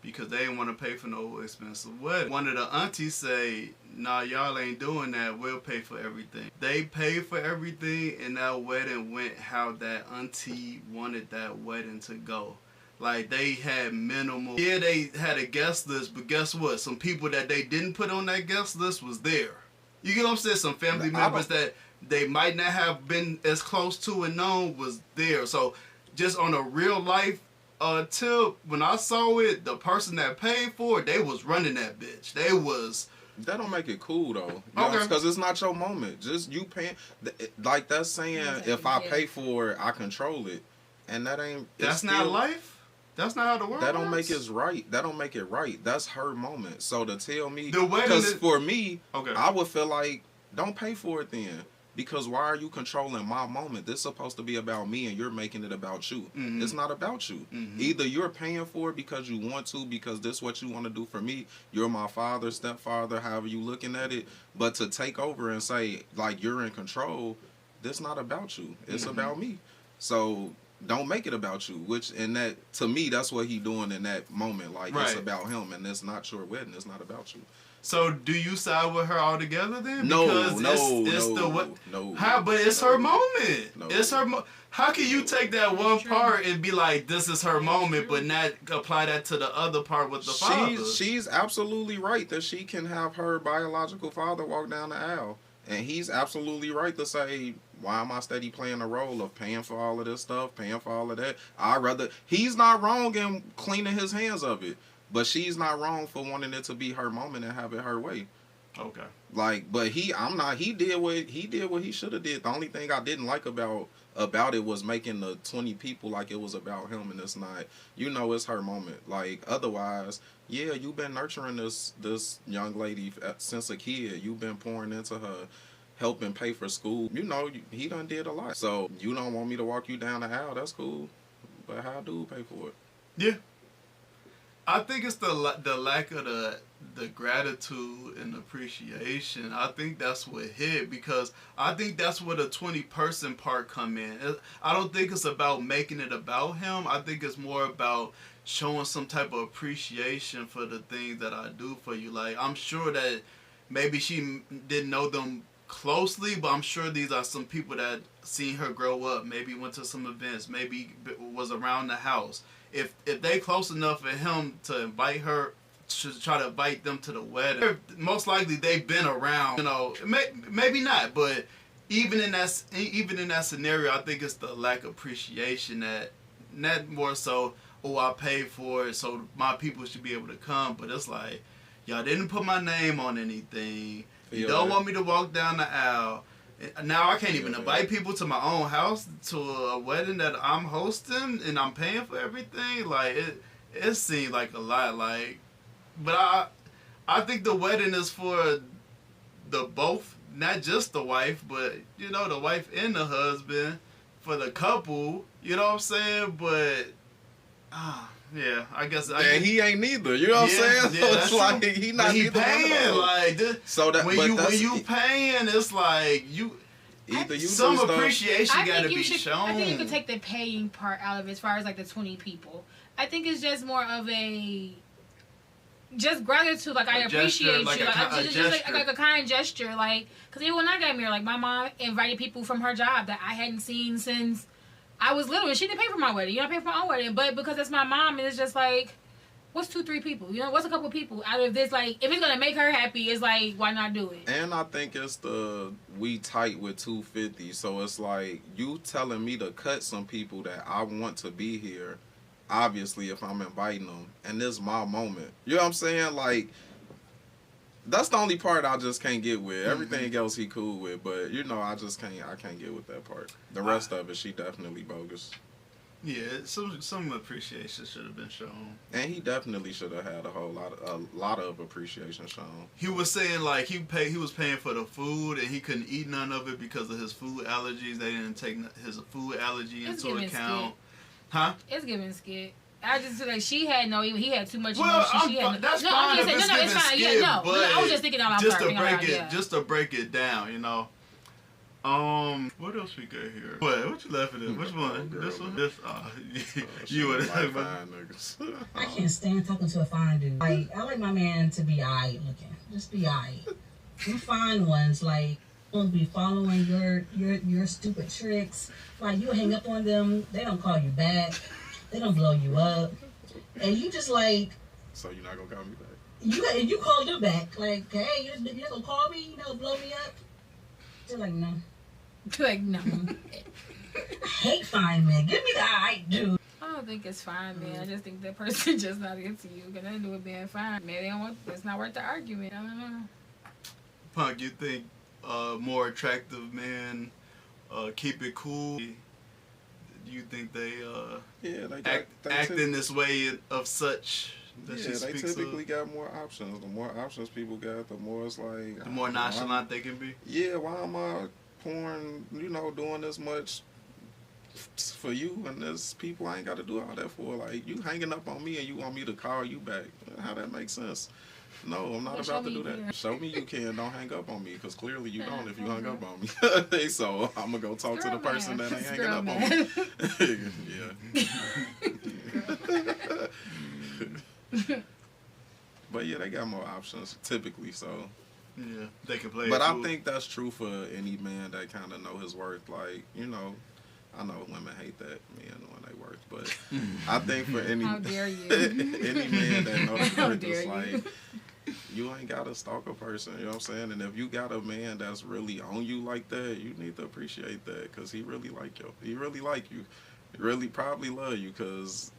Speaker 1: because they didn't want to pay for no expensive wedding. One of the aunties say, "Nah, y'all ain't doing that. We'll pay for everything." They paid for everything, and that wedding went how that auntie wanted that wedding to go. Like, they had minimal... Yeah, they had a guest list, but guess what? Some people that they didn't put on that guest list was there. You get what I'm saying? Some family members that they might not have been as close to and known was there. So, just on a real life tip, when I saw it, the person that paid for it, they was running that bitch. They was...
Speaker 3: That don't make it cool, though.
Speaker 1: Okay.
Speaker 3: Because it's not your moment. Just you paying... Like, that's saying if I pay for it, I control it. And that ain't...
Speaker 1: That's not life? That's not how the world
Speaker 3: That don't
Speaker 1: works?
Speaker 3: make it right. That don't make it right. That's her moment. So to tell me...
Speaker 1: The wedding
Speaker 3: Because
Speaker 1: is...
Speaker 3: for me,
Speaker 1: Okay.
Speaker 3: I would feel like, don't pay for it then. Because why are you controlling my moment? This is supposed to be about me and you're making it about you.
Speaker 1: Mm-hmm.
Speaker 3: It's not about you.
Speaker 1: Mm-hmm.
Speaker 3: Either you're paying for it because you want to, because this is what you want to do for me. You're my father, stepfather, however you looking at it. But to take over and say, like, you're in control, this not about you. It's about me. So... Don't make it about you, that to me, that's what he doing in that moment. Like, It's about him, and it's not your wedding. It's not about you.
Speaker 1: So, do you side with her altogether then?
Speaker 3: No,
Speaker 1: because
Speaker 3: no.
Speaker 1: How? But it's her moment.
Speaker 3: No.
Speaker 1: It's her. How can you take that one part and be like, "This is her moment," but not apply that to the other part with the father?
Speaker 3: She's absolutely right that she can have her biological father walk down the aisle, and he's absolutely right to say, why am I steady playing the role of paying for all of this stuff, paying for all of that? He's not wrong in cleaning his hands of it, but she's not wrong for wanting it to be her moment and have it her way.
Speaker 1: Okay.
Speaker 3: Like, but he did what he should have did. The only thing I didn't like about it was making the 20 people like it was about him, and it's not. It's her moment. Like, otherwise, yeah, you've been nurturing this young lady since a kid. You've been pouring into her, helping pay for school. He done did a lot. So you don't want me to walk you down the aisle, that's cool. But how do pay for it?
Speaker 1: Yeah. I think it's the lack of the gratitude and appreciation. I think that's what hit, because I think that's where the 20-person part come in. I don't think it's about making it about him. I think it's more about showing some type of appreciation for the things that I do for you. Like, I'm sure that maybe she didn't know them closely, but I'm sure these are some people that seen her grow up, maybe went to some events, maybe was around the house. If they close enough for him to invite her, to try to invite them to the wedding, most likely they've been around. You know, maybe not, but even in that scenario, I think it's the lack of appreciation that, not more so, oh, I paid for it, so my people should be able to come. But it's like, y'all didn't put my name on anything. You don't want me to walk down the aisle. Now I can't even invite people to my own house to a wedding that I'm hosting and I'm paying for everything. Like, it seemed like a lot. Like, but I think the wedding is for the both, not just the wife, but you know, the wife and the husband, for the couple. You know what I'm saying? But yeah, I guess.
Speaker 3: And he ain't neither. You know what I'm saying?
Speaker 1: Yeah,
Speaker 3: so it's like he not
Speaker 1: he paying. Like this,
Speaker 3: so that
Speaker 1: when you paying, it's like
Speaker 3: either you
Speaker 1: some
Speaker 3: do
Speaker 1: appreciation
Speaker 3: stuff.
Speaker 1: got to be shown.
Speaker 2: I think you could take the paying part out of it, as far as like the 20 people. I think it's just more of a just gratitude. Like, I appreciate you. Like a kind gesture. Like, because even when I got married, like, my mom invited people from her job that I hadn't seen since I was little, and she didn't pay for my wedding. You know, I paid for my own wedding, but because it's my mom, and it's just like, what's 2-3 people? You know, what's a couple people out of this? Like, if it's gonna make her happy, it's like, why not do it?
Speaker 3: And I think it's we tight with 250, so it's like you telling me to cut some people that I want to be here. Obviously, if I'm inviting them, and this is my moment. You know what I'm saying? Like, that's the only part I just can't get with. Everything else he cool with, but you know, I can't get with that part. The rest of it, she definitely bogus.
Speaker 1: Yeah, some appreciation should have been shown,
Speaker 3: and he definitely should have had a lot of appreciation shown.
Speaker 1: He was saying like he was paying for the food, and he couldn't eat none of it because of his food allergies. They didn't take his food allergy into account. Huh?
Speaker 2: It's giving skit. I just feel like she had he had too much
Speaker 1: well,
Speaker 2: emotion.
Speaker 1: That's fine.
Speaker 2: It's fine. Yeah, no. I was just thinking out loud.
Speaker 1: Just to break it down, you know. What else we got here? What you laughing at? Which one? This one? This? You would have niggas.
Speaker 10: I can't stand talking to a fine dude. Like, I like my man to be alright looking. Just be alright. You fine ones, like, won't be following your stupid tricks. Like, you hang up on them, they don't call you back, they don't blow you up, and you just like.
Speaker 3: So you're not gonna call me back?
Speaker 10: You call them back, like, hey, you're not gonna call me, you know, blow me up. They're like, no.
Speaker 2: Like, no.
Speaker 10: I hate fine men. Give me the alright dude.
Speaker 2: I don't think it's fine, man. I just think that person just not into you. Got nothing to do with being fine. Man, they don't want. It's not worth the argument. I don't know.
Speaker 1: Punk, you think more attractive men keep it cool? Do you think they act in this way of such?
Speaker 3: They typically got more options. The more options people got, the more it's like...
Speaker 1: The more nonchalant they can be?
Speaker 3: Yeah, why am I pouring, doing this much for you, and there's people I ain't got to do all that for? Like, you hanging up on me and you want me to call you back. How that makes sense? No, I'm not about to do that. Show me you can. Don't hang up on me, because clearly you don't if you hung up on me. So I'm going to go talk to the person that ain't hanging up on me. Yeah. But yeah, they got more options typically, so
Speaker 1: yeah, they can play.
Speaker 3: But I think that's true for any man that kind of know his worth. Like, I know women hate that men when they worth, but I think for any
Speaker 2: how dare you?
Speaker 3: any man that knows his worth, it's like you ain't gotta stalk a person. You know what I'm saying? And if you got a man that's really on you like that, you need to appreciate that, because he really like you. He really like you. He really probably love you, because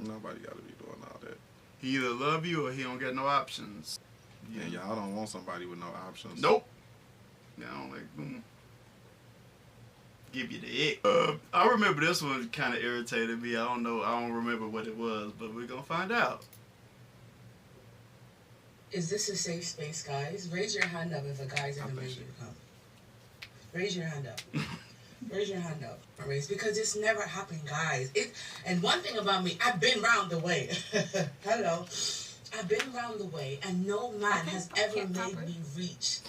Speaker 3: nobody got to be doing all that.
Speaker 1: He either love you or he don't get no options.
Speaker 3: Yeah, y'all don't want somebody with no options.
Speaker 1: Nope. Yeah, I don't like give you the ick. I remember this one kind of irritated me. I don't remember what it was, but we're gonna find out.
Speaker 11: Is this a safe space, guys? Raise your hand up if a guy's in the mood to come. Raise your hand up. Raise your hand up. Raise, because it's never happened, guys. And one thing about me, I've been round the way. Hello. I've been round the way, and no man has ever made me reach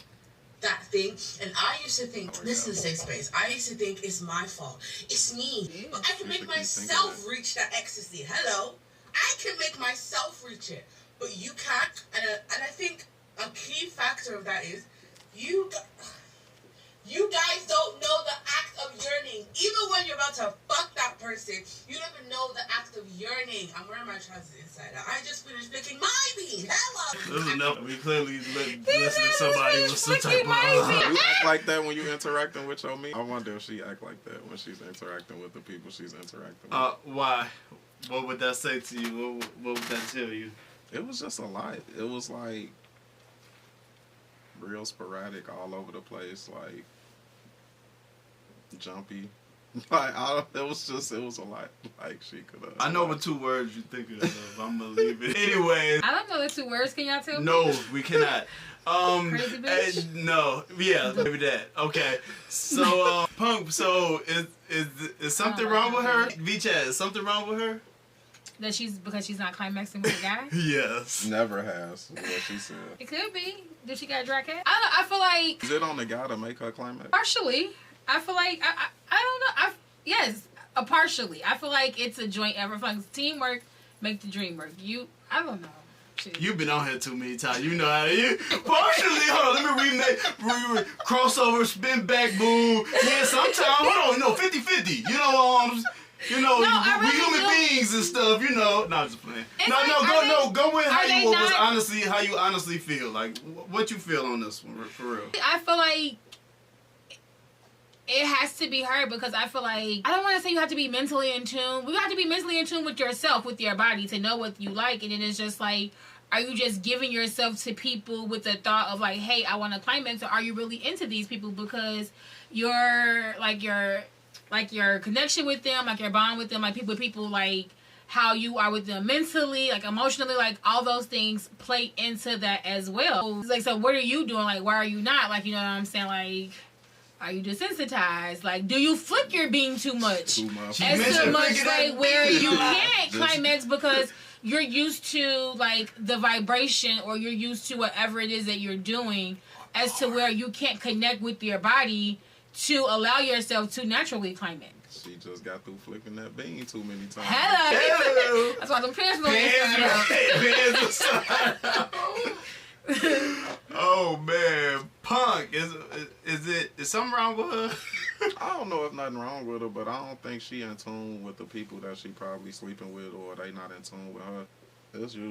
Speaker 11: that thing. And I used to think, this is a safe space. I used to think it's my fault. It's me. But I can make myself reach that ecstasy. Hello. I can make myself reach it. But you can't. And I think a key factor of that is you guys don't know the act of yearning. Even when you're about to fuck that person, you don't even know the act of yearning. I'm wearing my trousers inside out. I just finished flicking my bean. Hello.
Speaker 1: This is enough. We clearly listen to somebody with some type of...
Speaker 3: You act like that when you interacting with your meat? I wonder if she act like that when she's interacting with the people she's interacting with.
Speaker 1: Why? What would that say to you? What would that tell you?
Speaker 3: It was just a lot. It was like real sporadic all over the place, like jumpy. Like it was a lot. Like she could have.
Speaker 1: I know what 2 words you think of. I'm gonna leave it. Anyways.
Speaker 2: I don't know the 2 words. Can y'all tell me?
Speaker 1: No, we cannot.
Speaker 2: Crazy bitch?
Speaker 1: No. Yeah, maybe that. Okay. So Punk, so is something wrong with her? Vee Chat, is something wrong with her?
Speaker 2: That because she's not climaxing with a guy?
Speaker 1: Yes.
Speaker 3: Never has, what she said.
Speaker 2: It could be. Did she got a dry cat? I feel like...
Speaker 3: Is it on the guy to make her climax?
Speaker 2: Partially. I feel like... I don't know. Yes, partially. I feel like it's a joint effort. I feel like teamwork make the dream work. I don't know. Shit.
Speaker 1: You've been on here too many times. You know how you... Partially, hold on. Let me remake... crossover, spin back, boom. Yeah, sometimes... Hold on. No, 50-50. You know, we human beings and stuff, you know. No, just playing. Go with how you honestly feel. Like, what you feel on this one, for real.
Speaker 2: I feel like it has to be her because I feel like, I don't want to say you have to be mentally in tune. You have to be mentally in tune with yourself, with your body, to know what you like. And then it's just like, are you just giving yourself to people with the thought of like, hey, I want to climax, or are you really into these people because your connection with them, like your bond with them, like people like how you are with them mentally, like emotionally, like all those things play into that as well. It's like, so what are you doing? Like, why are you not? Like, you know what I'm saying? Like, are you desensitized? Like, do you flick your beam too much? As so much like where you can't climax because you're used to like the vibration, or you're used to whatever it is that you're doing, as to where you can't connect with your body to allow yourself to naturally climax.
Speaker 3: She just got through flicking that bean too many times.
Speaker 2: Hello. That's why them pants
Speaker 1: Oh man, Punk, is something wrong with her?
Speaker 3: I don't know if nothing wrong with her, but I don't think she in tune with the people that she probably sleeping with, or they not in tune with her.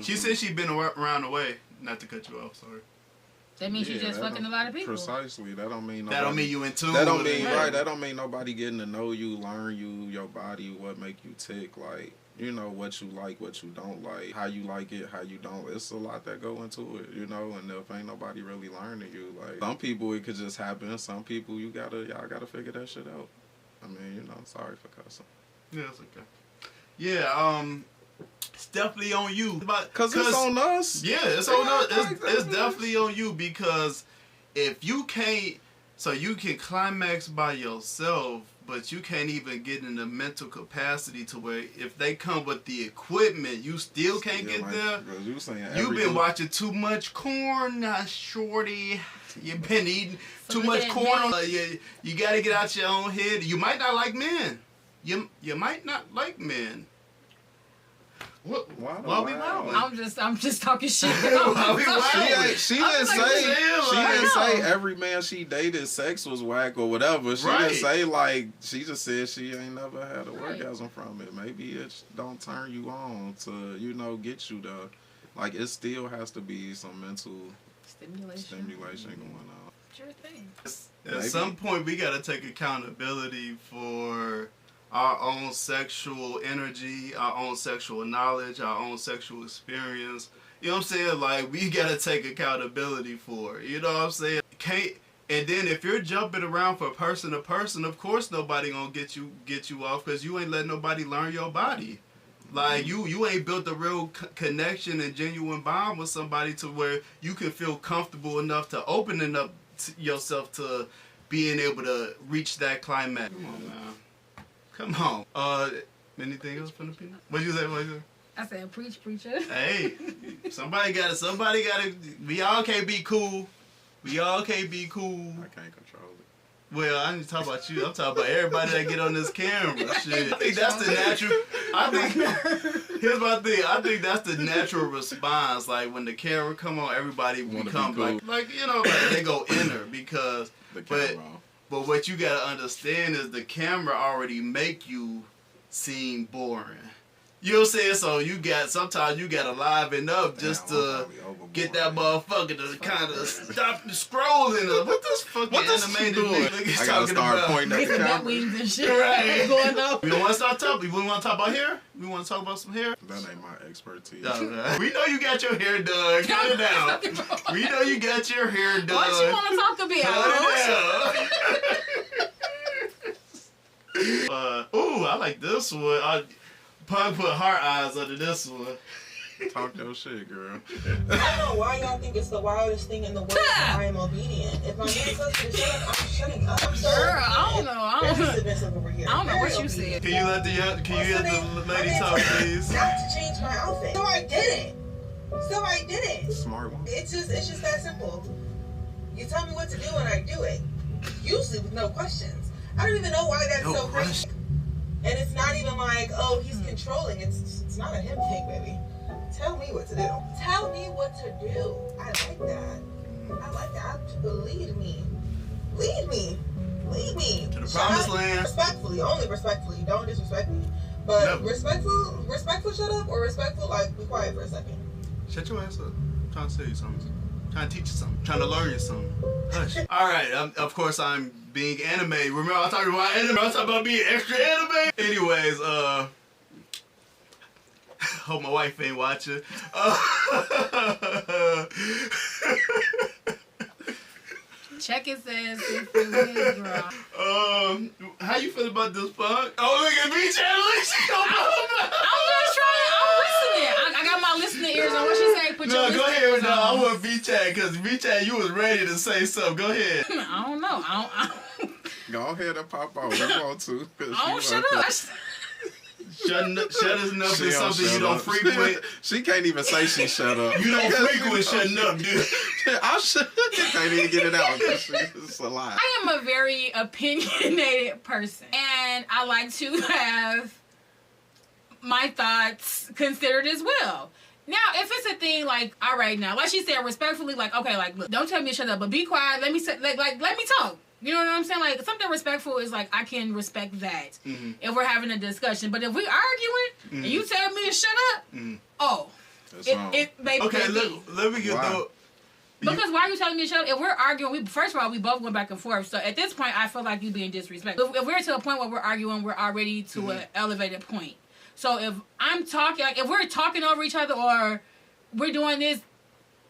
Speaker 1: She said she been around the way. Not to cut you off, sorry.
Speaker 2: That means you just fucking a lot of people.
Speaker 3: Precisely. That don't mean
Speaker 1: you in tune.
Speaker 3: That don't mean right. That don't mean nobody getting to know you, learn you, your body, what make you tick, like, you know, what you like, what you don't like, how you like it, how you don't. It's a lot that go into it, you know. And if ain't nobody really learning you, like, some people it could just happen. Some people y'all gotta figure that shit out. I mean, you know, sorry for cussing.
Speaker 1: Yeah, it's okay. Yeah, it's definitely on you.
Speaker 3: Cause it's on us.
Speaker 1: Yeah, it's on us. It's definitely on you, because if you can't, so you can climax by yourself, but you can't even get in the mental capacity to where if they come with the equipment, you still can't get there. You've been watching too much corn, shorty. You've been eating too much corn. You got to get out your own head. You might not like men. You might not like men. Why we loud?
Speaker 2: I'm just talking shit.
Speaker 3: She didn't say every man she dated sex was whack or whatever. She didn't say like, she just said she ain't never had an orgasm from it. Maybe it don't turn you on to, you know, get you there. Like, it still has to be some mental stimulation going on.
Speaker 2: Sure thing.
Speaker 1: At some point, we got to take accountability for our own sexual energy, our own sexual knowledge, our own sexual experience. You know what I'm saying? Like, we gotta take accountability for it. You know what I'm saying? And then if you're jumping around from person to person, of course nobody gonna get you off, because you ain't letting nobody learn your body. Like, you ain't built a real connection and genuine bond with somebody to where you can feel comfortable enough to opening up yourself to being able to reach that climax. Come on, man. Come on. Anything else from the people? What'd you say?
Speaker 2: I said, preach, preacher.
Speaker 1: Hey, somebody gotta, we all can't be cool. We all can't be cool.
Speaker 3: I can't control it.
Speaker 1: Well, I ain't talking about you. I'm talking about everybody that get on this camera. Shit. I think that's the natural. Here's my thing. I think that's the natural response. Like when the camera come on, everybody become cool. like you know, like they go inner because. But what you gotta understand is the camera already make you seem boring. You know what I'm saying? So sometimes you gotta liven up just to get that motherfucker to kind of stop the scrolling. What this fucking animated nigga
Speaker 3: I gotta start pointing at the camera.
Speaker 2: Wings and shit.
Speaker 1: Right.
Speaker 2: Going up.
Speaker 1: We don't want to start talking. We want to talk about hair? We want to talk about some hair?
Speaker 3: That ain't my expertise.
Speaker 1: We know you got your hair done. Cut it down. We know you got your hair done.
Speaker 2: What you want to talk
Speaker 1: about? Ooh, I like this one. Pug put heart eyes under this one.
Speaker 3: Talk your shit, girl.
Speaker 7: I don't know why y'all think it's the wildest thing in the world that I am obedient. If my man tells me to shut up, I'm shutting up. I'm sorry.
Speaker 2: Girl, I don't know. I don't know what you said.
Speaker 1: Can you let the lady talk, please?
Speaker 7: Not to change my outfit. So I did it.
Speaker 3: Smart one.
Speaker 7: It's just that simple. You tell me what to do and I do it. Usually with no questions. I don't even know why that's so crazy. And it's not even like, oh, he's controlling. It's not a him thing, baby. Tell me what to do. Tell me what to do. I like that. Lead me.
Speaker 1: To the promised land.
Speaker 7: Respectfully, only respectfully. Don't disrespect me. But respectful shut up, or respectful, like, be quiet for a second.
Speaker 1: Shut your ass up. I'm trying to tell you something. I'm trying to teach you something. I'm trying to learn you something. Hush. All right. Of course, I'm being anime. Remember, I was talking about anime. I was talking about being extra anime. Anyways, hope my wife ain't watching.
Speaker 2: Check his ass if it is, bro.
Speaker 1: How you feel about this punk? Oh, look at Vee Chat.
Speaker 2: I'm just trying. I'm listening. I got my listening ears on. What she say? Put your
Speaker 1: go ahead.
Speaker 2: ears on.
Speaker 1: I want Vee Chat because Vee Chat, you was ready to say something. Go ahead.
Speaker 2: I don't know.
Speaker 3: Go ahead and pop out. We want to.
Speaker 2: Oh, shut up.
Speaker 1: Shutting up is something you don't frequent.
Speaker 3: She can't even say she shut up.
Speaker 1: You don't frequent shutting up, dude.
Speaker 3: I can't even get it out. It's a lie.
Speaker 2: I am a very opinionated person, and I like to have my thoughts considered as well. Now, if it's a thing like, all right, now, like she said, respectfully, like, okay, like, look, don't tell me to shut up, but be quiet. Let me say, let me talk. You know what I'm saying? Like, something respectful is like, I can respect that if we're having a discussion. But if we arguing and you tell me to shut up, it may be.
Speaker 1: Okay, let me get through.
Speaker 2: Because why are you telling me to shut up? If we're arguing, first of all, we both went back and forth. So at this point, I feel like you being disrespectful. If we're to a point where we're arguing, we're already to an elevated point. So if I'm talking, like if we're talking over each other or we're doing this,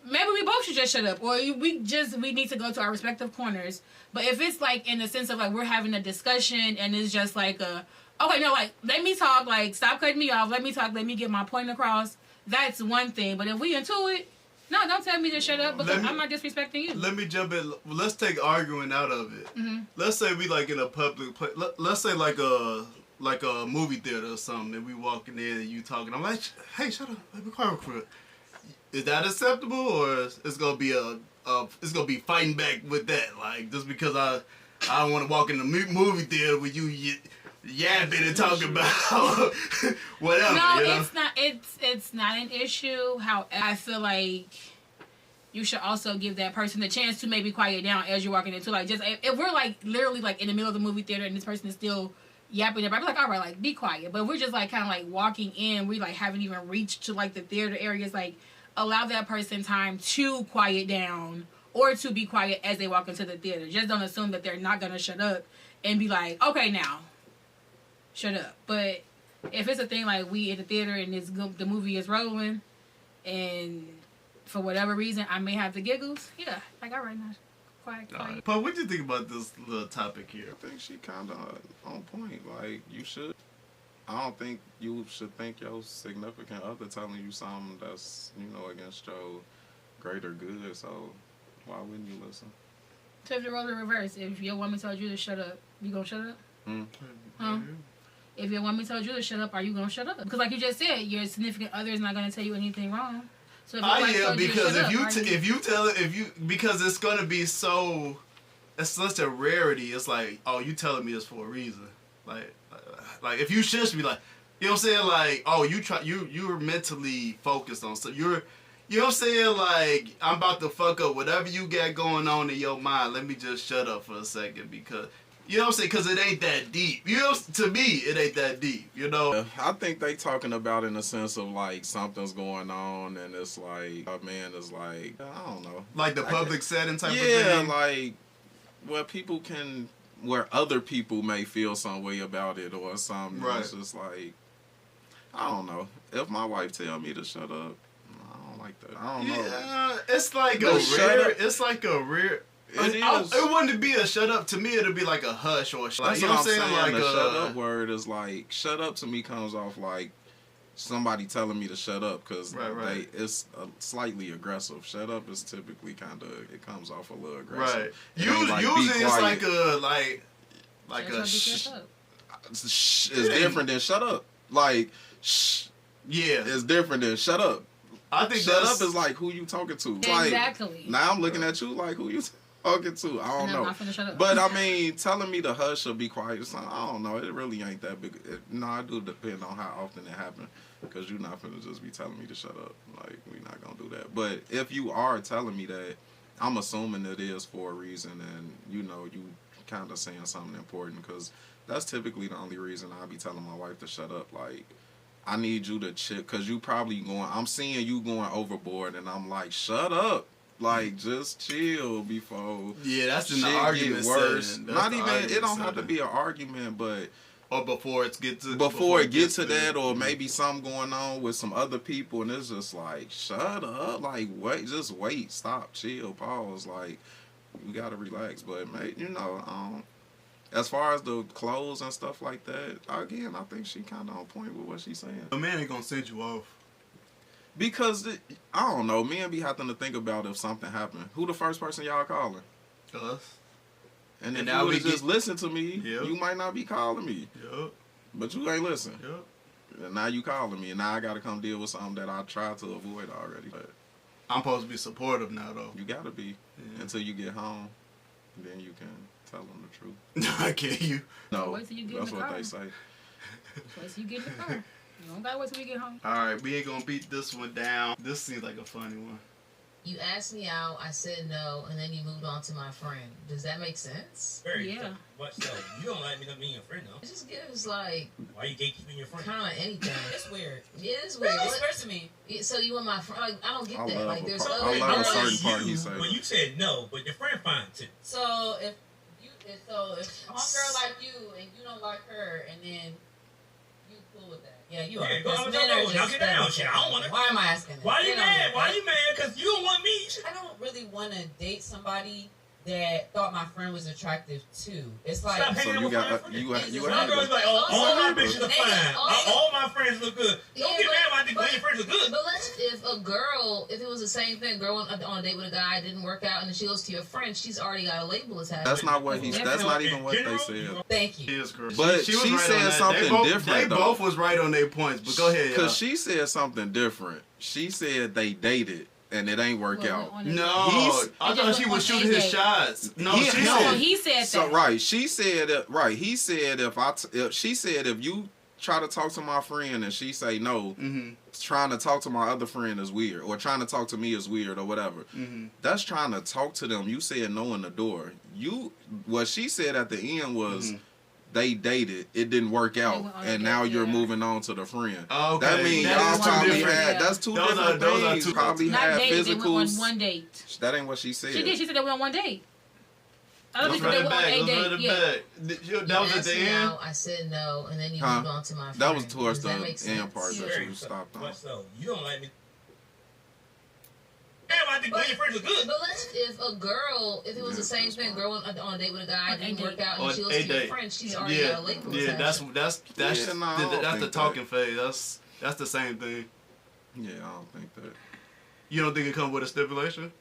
Speaker 2: maybe we both should just shut up, or we need to go to our respective corners. But if it's like in the sense of like we're having a discussion and it's just like okay, no, like let me talk, like stop cutting me off, let me talk, let me get my point across. That's one thing. But if we into it, no, don't tell me to shut up because I'm not disrespecting you.
Speaker 1: Let me jump in. Let's take arguing out of it. Let's say we like in a public place. Let's say like a movie theater or something, and we walking in and you talking. I'm like, hey, shut up, let me quiet for it. Is that acceptable, or it's gonna be it's gonna be fighting back with that? Like just because I don't want to walk in the movie theater with you yapping and talking about whatever.
Speaker 2: No,
Speaker 1: you know?
Speaker 2: it's not. It's not an issue. However, I feel like you should also give that person the chance to maybe quiet down as you're walking into. Like just if we're like literally like in the middle of the movie theater and this person is still yapping, I'd be like, all right, like be quiet. But if we're just like kind of like walking in, we like haven't even reached to like the theater areas, like. Allow that person time to quiet down or to be quiet as they walk into the theater. Just don't assume that they're not going to shut up and be like, okay, now, shut up. But if it's a thing like we at the theater and the movie is rolling and for whatever reason I may have the giggles, yeah, like, all right, now, quiet.
Speaker 1: Paul, what do you think about this little topic here?
Speaker 3: I think she kind of on point. Like, you should. I don't think you should think your significant other telling you something that's, against your greater good. So why wouldn't you listen?
Speaker 2: So if the roles are reversed, if your woman told you to shut up, you gonna shut up? Huh? If your woman told you to shut up, are you gonna shut up? Because like you just said, your significant other is not gonna tell you anything wrong. So if your wife told you to
Speaker 1: because
Speaker 2: shut
Speaker 1: if you tell it, because it's gonna be so, it's such a rarity. It's like, oh, you telling me this for a reason. Like if you should be like, you know what I'm saying? Like, oh, you're mentally focused on stuff. You know what I'm saying? Like, I'm about to fuck up whatever you got going on in your mind. Let me just shut up for a second because, you know what I'm saying? Because it ain't that deep. You know, to me, it ain't that deep, you know?
Speaker 3: I think they talking about in the sense of, like, something's going on and it's like, a man is like, I don't know.
Speaker 1: Like the public setting type of thing?
Speaker 3: Yeah, like, where other people may feel some way about it or something.
Speaker 1: Right.
Speaker 3: It's just like, I don't know. If my wife tell me to shut up, I don't like that. I don't know.
Speaker 1: Yeah, it's like
Speaker 3: But
Speaker 1: it is. It wouldn't be a shut up. To me, it'd be like a hush or
Speaker 3: That's
Speaker 1: you know
Speaker 3: what I'm
Speaker 1: saying? Like
Speaker 3: the
Speaker 1: a
Speaker 3: shut up word is like, shut up to me comes off like somebody telling me to shut up because it's slightly aggressive. Shut up is typically it comes off a little aggressive.
Speaker 1: Right.
Speaker 3: Like,
Speaker 1: Usually it's like a
Speaker 3: shh. It's different than shut up. Like, shh.
Speaker 1: Yeah.
Speaker 3: It's different than shut up.
Speaker 1: I think
Speaker 3: shut up is like who you talking to.
Speaker 2: Exactly.
Speaker 3: Like, now I'm looking at you like who you talking to. I don't know.
Speaker 2: Shut up.
Speaker 3: But I mean, telling me to hush or be quiet or something, I don't know. It really ain't that big. I do depend on how often it happens. Because you're not finna just be telling me to shut up. Like, we not gonna do that. But if you are telling me that, I'm assuming it is for a reason and, you know, you kind of saying something important. Because that's typically the only reason I'll be telling my wife to shut up. Like, I need you to chill. Because you probably I'm seeing you going overboard. And I'm like, shut up. Like, just chill before.
Speaker 1: Yeah, that's in the argument
Speaker 3: worse. Not even, it don't have to be an argument, but.
Speaker 1: Or before it gets to
Speaker 3: that, or maybe something going on with some other people, and it's just like, shut up, like, wait, just wait, stop, chill, pause, like, you gotta relax. But, mate, you know, as far as the clothes and stuff like that, again, I think she kind of on point with what she's saying.
Speaker 1: The man ain't gonna send you off.
Speaker 3: Because, I don't know, men be having to think about if something happened. Who the first person y'all calling?
Speaker 1: Us.
Speaker 3: And if you would just listen to me, you might not be calling me.
Speaker 1: Yep.
Speaker 3: But you ain't listen.
Speaker 1: Yep.
Speaker 3: And now you calling me, and now I got to come deal with something that I tried to avoid already. But
Speaker 1: I'm supposed to be supportive now, though.
Speaker 3: You got to be until you get home. Then you can tell them the truth.
Speaker 1: I can't.
Speaker 3: No,
Speaker 2: wait till you get
Speaker 3: that's
Speaker 2: in the
Speaker 3: what
Speaker 2: car.
Speaker 3: they say.
Speaker 2: Wait till you get in the car. You don't gotta wait till we get home.
Speaker 1: All right, we ain't gonna beat this one down. This seems like a funny one.
Speaker 5: You asked me out, I said no, and then you moved on to my friend. Does that make sense?
Speaker 2: Yeah.
Speaker 4: What? So you don't like me not being your friend, though?
Speaker 5: It just gives like.
Speaker 4: Why you gatekeeping your friend?
Speaker 5: Kind of anything.
Speaker 8: It's weird.
Speaker 5: Yeah, it's weird.
Speaker 8: It's weird to me.
Speaker 5: So you want my friend? Like, I don't get
Speaker 3: I
Speaker 5: that.
Speaker 3: love
Speaker 5: Like, there's
Speaker 3: I
Speaker 5: other
Speaker 3: love a
Speaker 5: girls.
Speaker 3: certain part he said.
Speaker 4: When you said no, but your friend fine too.
Speaker 8: So if homegirl like you and you don't like her, and then you cool with that. Yeah, you are.
Speaker 4: Yeah, go
Speaker 8: Because
Speaker 4: on,
Speaker 8: men are just
Speaker 4: knock it down, shit. I don't want to.
Speaker 8: Why am I asking that?
Speaker 4: Why you
Speaker 8: They don't
Speaker 4: mad?
Speaker 8: get
Speaker 4: Why
Speaker 8: that.
Speaker 4: you mad? Because you don't want me.
Speaker 8: I don't really want to date somebody that thought my friend was attractive too. It's like
Speaker 4: Stop
Speaker 3: So
Speaker 4: hanging
Speaker 3: you
Speaker 4: with
Speaker 3: got
Speaker 4: my friend. My girl's like,
Speaker 5: Also,
Speaker 4: all my bitches are
Speaker 5: niggas
Speaker 4: fine.
Speaker 5: also-
Speaker 4: All my friends look good. Don't
Speaker 5: Yeah,
Speaker 4: get mad when I think
Speaker 5: but-
Speaker 4: all your friends are good.
Speaker 5: But if it was the same thing, girl went on a date with a guy, didn't work out, and then she goes to your friend, she's already got a label attached.
Speaker 3: That's not what he's. That's not even what they
Speaker 4: General,
Speaker 3: said.
Speaker 8: thank you.
Speaker 1: She is correct.
Speaker 3: But
Speaker 1: she was
Speaker 3: she
Speaker 1: right
Speaker 3: said
Speaker 1: on that.
Speaker 3: something
Speaker 1: They both,
Speaker 3: different,
Speaker 1: They
Speaker 3: though.
Speaker 1: both was right on their points. But go ahead.
Speaker 3: Because she said something different. She said they dated and it ain't work out.
Speaker 1: No,
Speaker 3: He's-
Speaker 1: I thought she was shooting his shots. No,
Speaker 3: He-
Speaker 1: she
Speaker 3: no.
Speaker 1: said.
Speaker 2: He said
Speaker 3: So
Speaker 2: that.
Speaker 3: right, she said that. Right, he said she said if you try to talk to my friend and she say no, trying to talk to my other friend is weird, or trying to talk to me is weird, or whatever. That's trying to talk to them. You said no in the door. What she said at the end was. They dated, it didn't work out, and now you're moving on to the friend.
Speaker 1: Okay.
Speaker 3: That means
Speaker 1: That
Speaker 3: y'all
Speaker 1: is two
Speaker 3: probably
Speaker 1: different-
Speaker 3: had, that's two
Speaker 1: Those
Speaker 3: different
Speaker 1: are- those are
Speaker 3: things.
Speaker 1: two-
Speaker 3: Probably
Speaker 2: Not
Speaker 3: had
Speaker 2: dated, they went on
Speaker 3: physicals.
Speaker 2: one date.
Speaker 3: That ain't what she said.
Speaker 2: She did. She said they went on one date. I don't
Speaker 1: Let's
Speaker 2: think
Speaker 1: run
Speaker 2: they
Speaker 1: it
Speaker 2: went on
Speaker 1: back.
Speaker 2: a
Speaker 1: Let's run
Speaker 2: date.
Speaker 1: it
Speaker 2: Yeah.
Speaker 1: back. That was at
Speaker 5: asked
Speaker 1: the
Speaker 5: me
Speaker 1: end.
Speaker 5: out, I said no, and then you
Speaker 3: Huh?
Speaker 5: moved on to my friend.
Speaker 3: That was towards
Speaker 5: Does that
Speaker 3: the
Speaker 5: make sense?
Speaker 3: end part that you stopped on.
Speaker 4: What? So you don't like me. I think all your friends are good.
Speaker 5: But if it was the same thing, girl went on a date with a guy, didn't work out, and
Speaker 1: On
Speaker 5: she goes
Speaker 1: a
Speaker 5: to your
Speaker 1: date.
Speaker 5: friend, she's already got a label
Speaker 1: Yeah,
Speaker 5: attached.
Speaker 1: that's
Speaker 3: Yeah, no, I don't
Speaker 1: that's the
Speaker 3: think
Speaker 1: talking phase. That's the same thing.
Speaker 3: Yeah, I don't think that.
Speaker 1: You don't think it comes with a stipulation?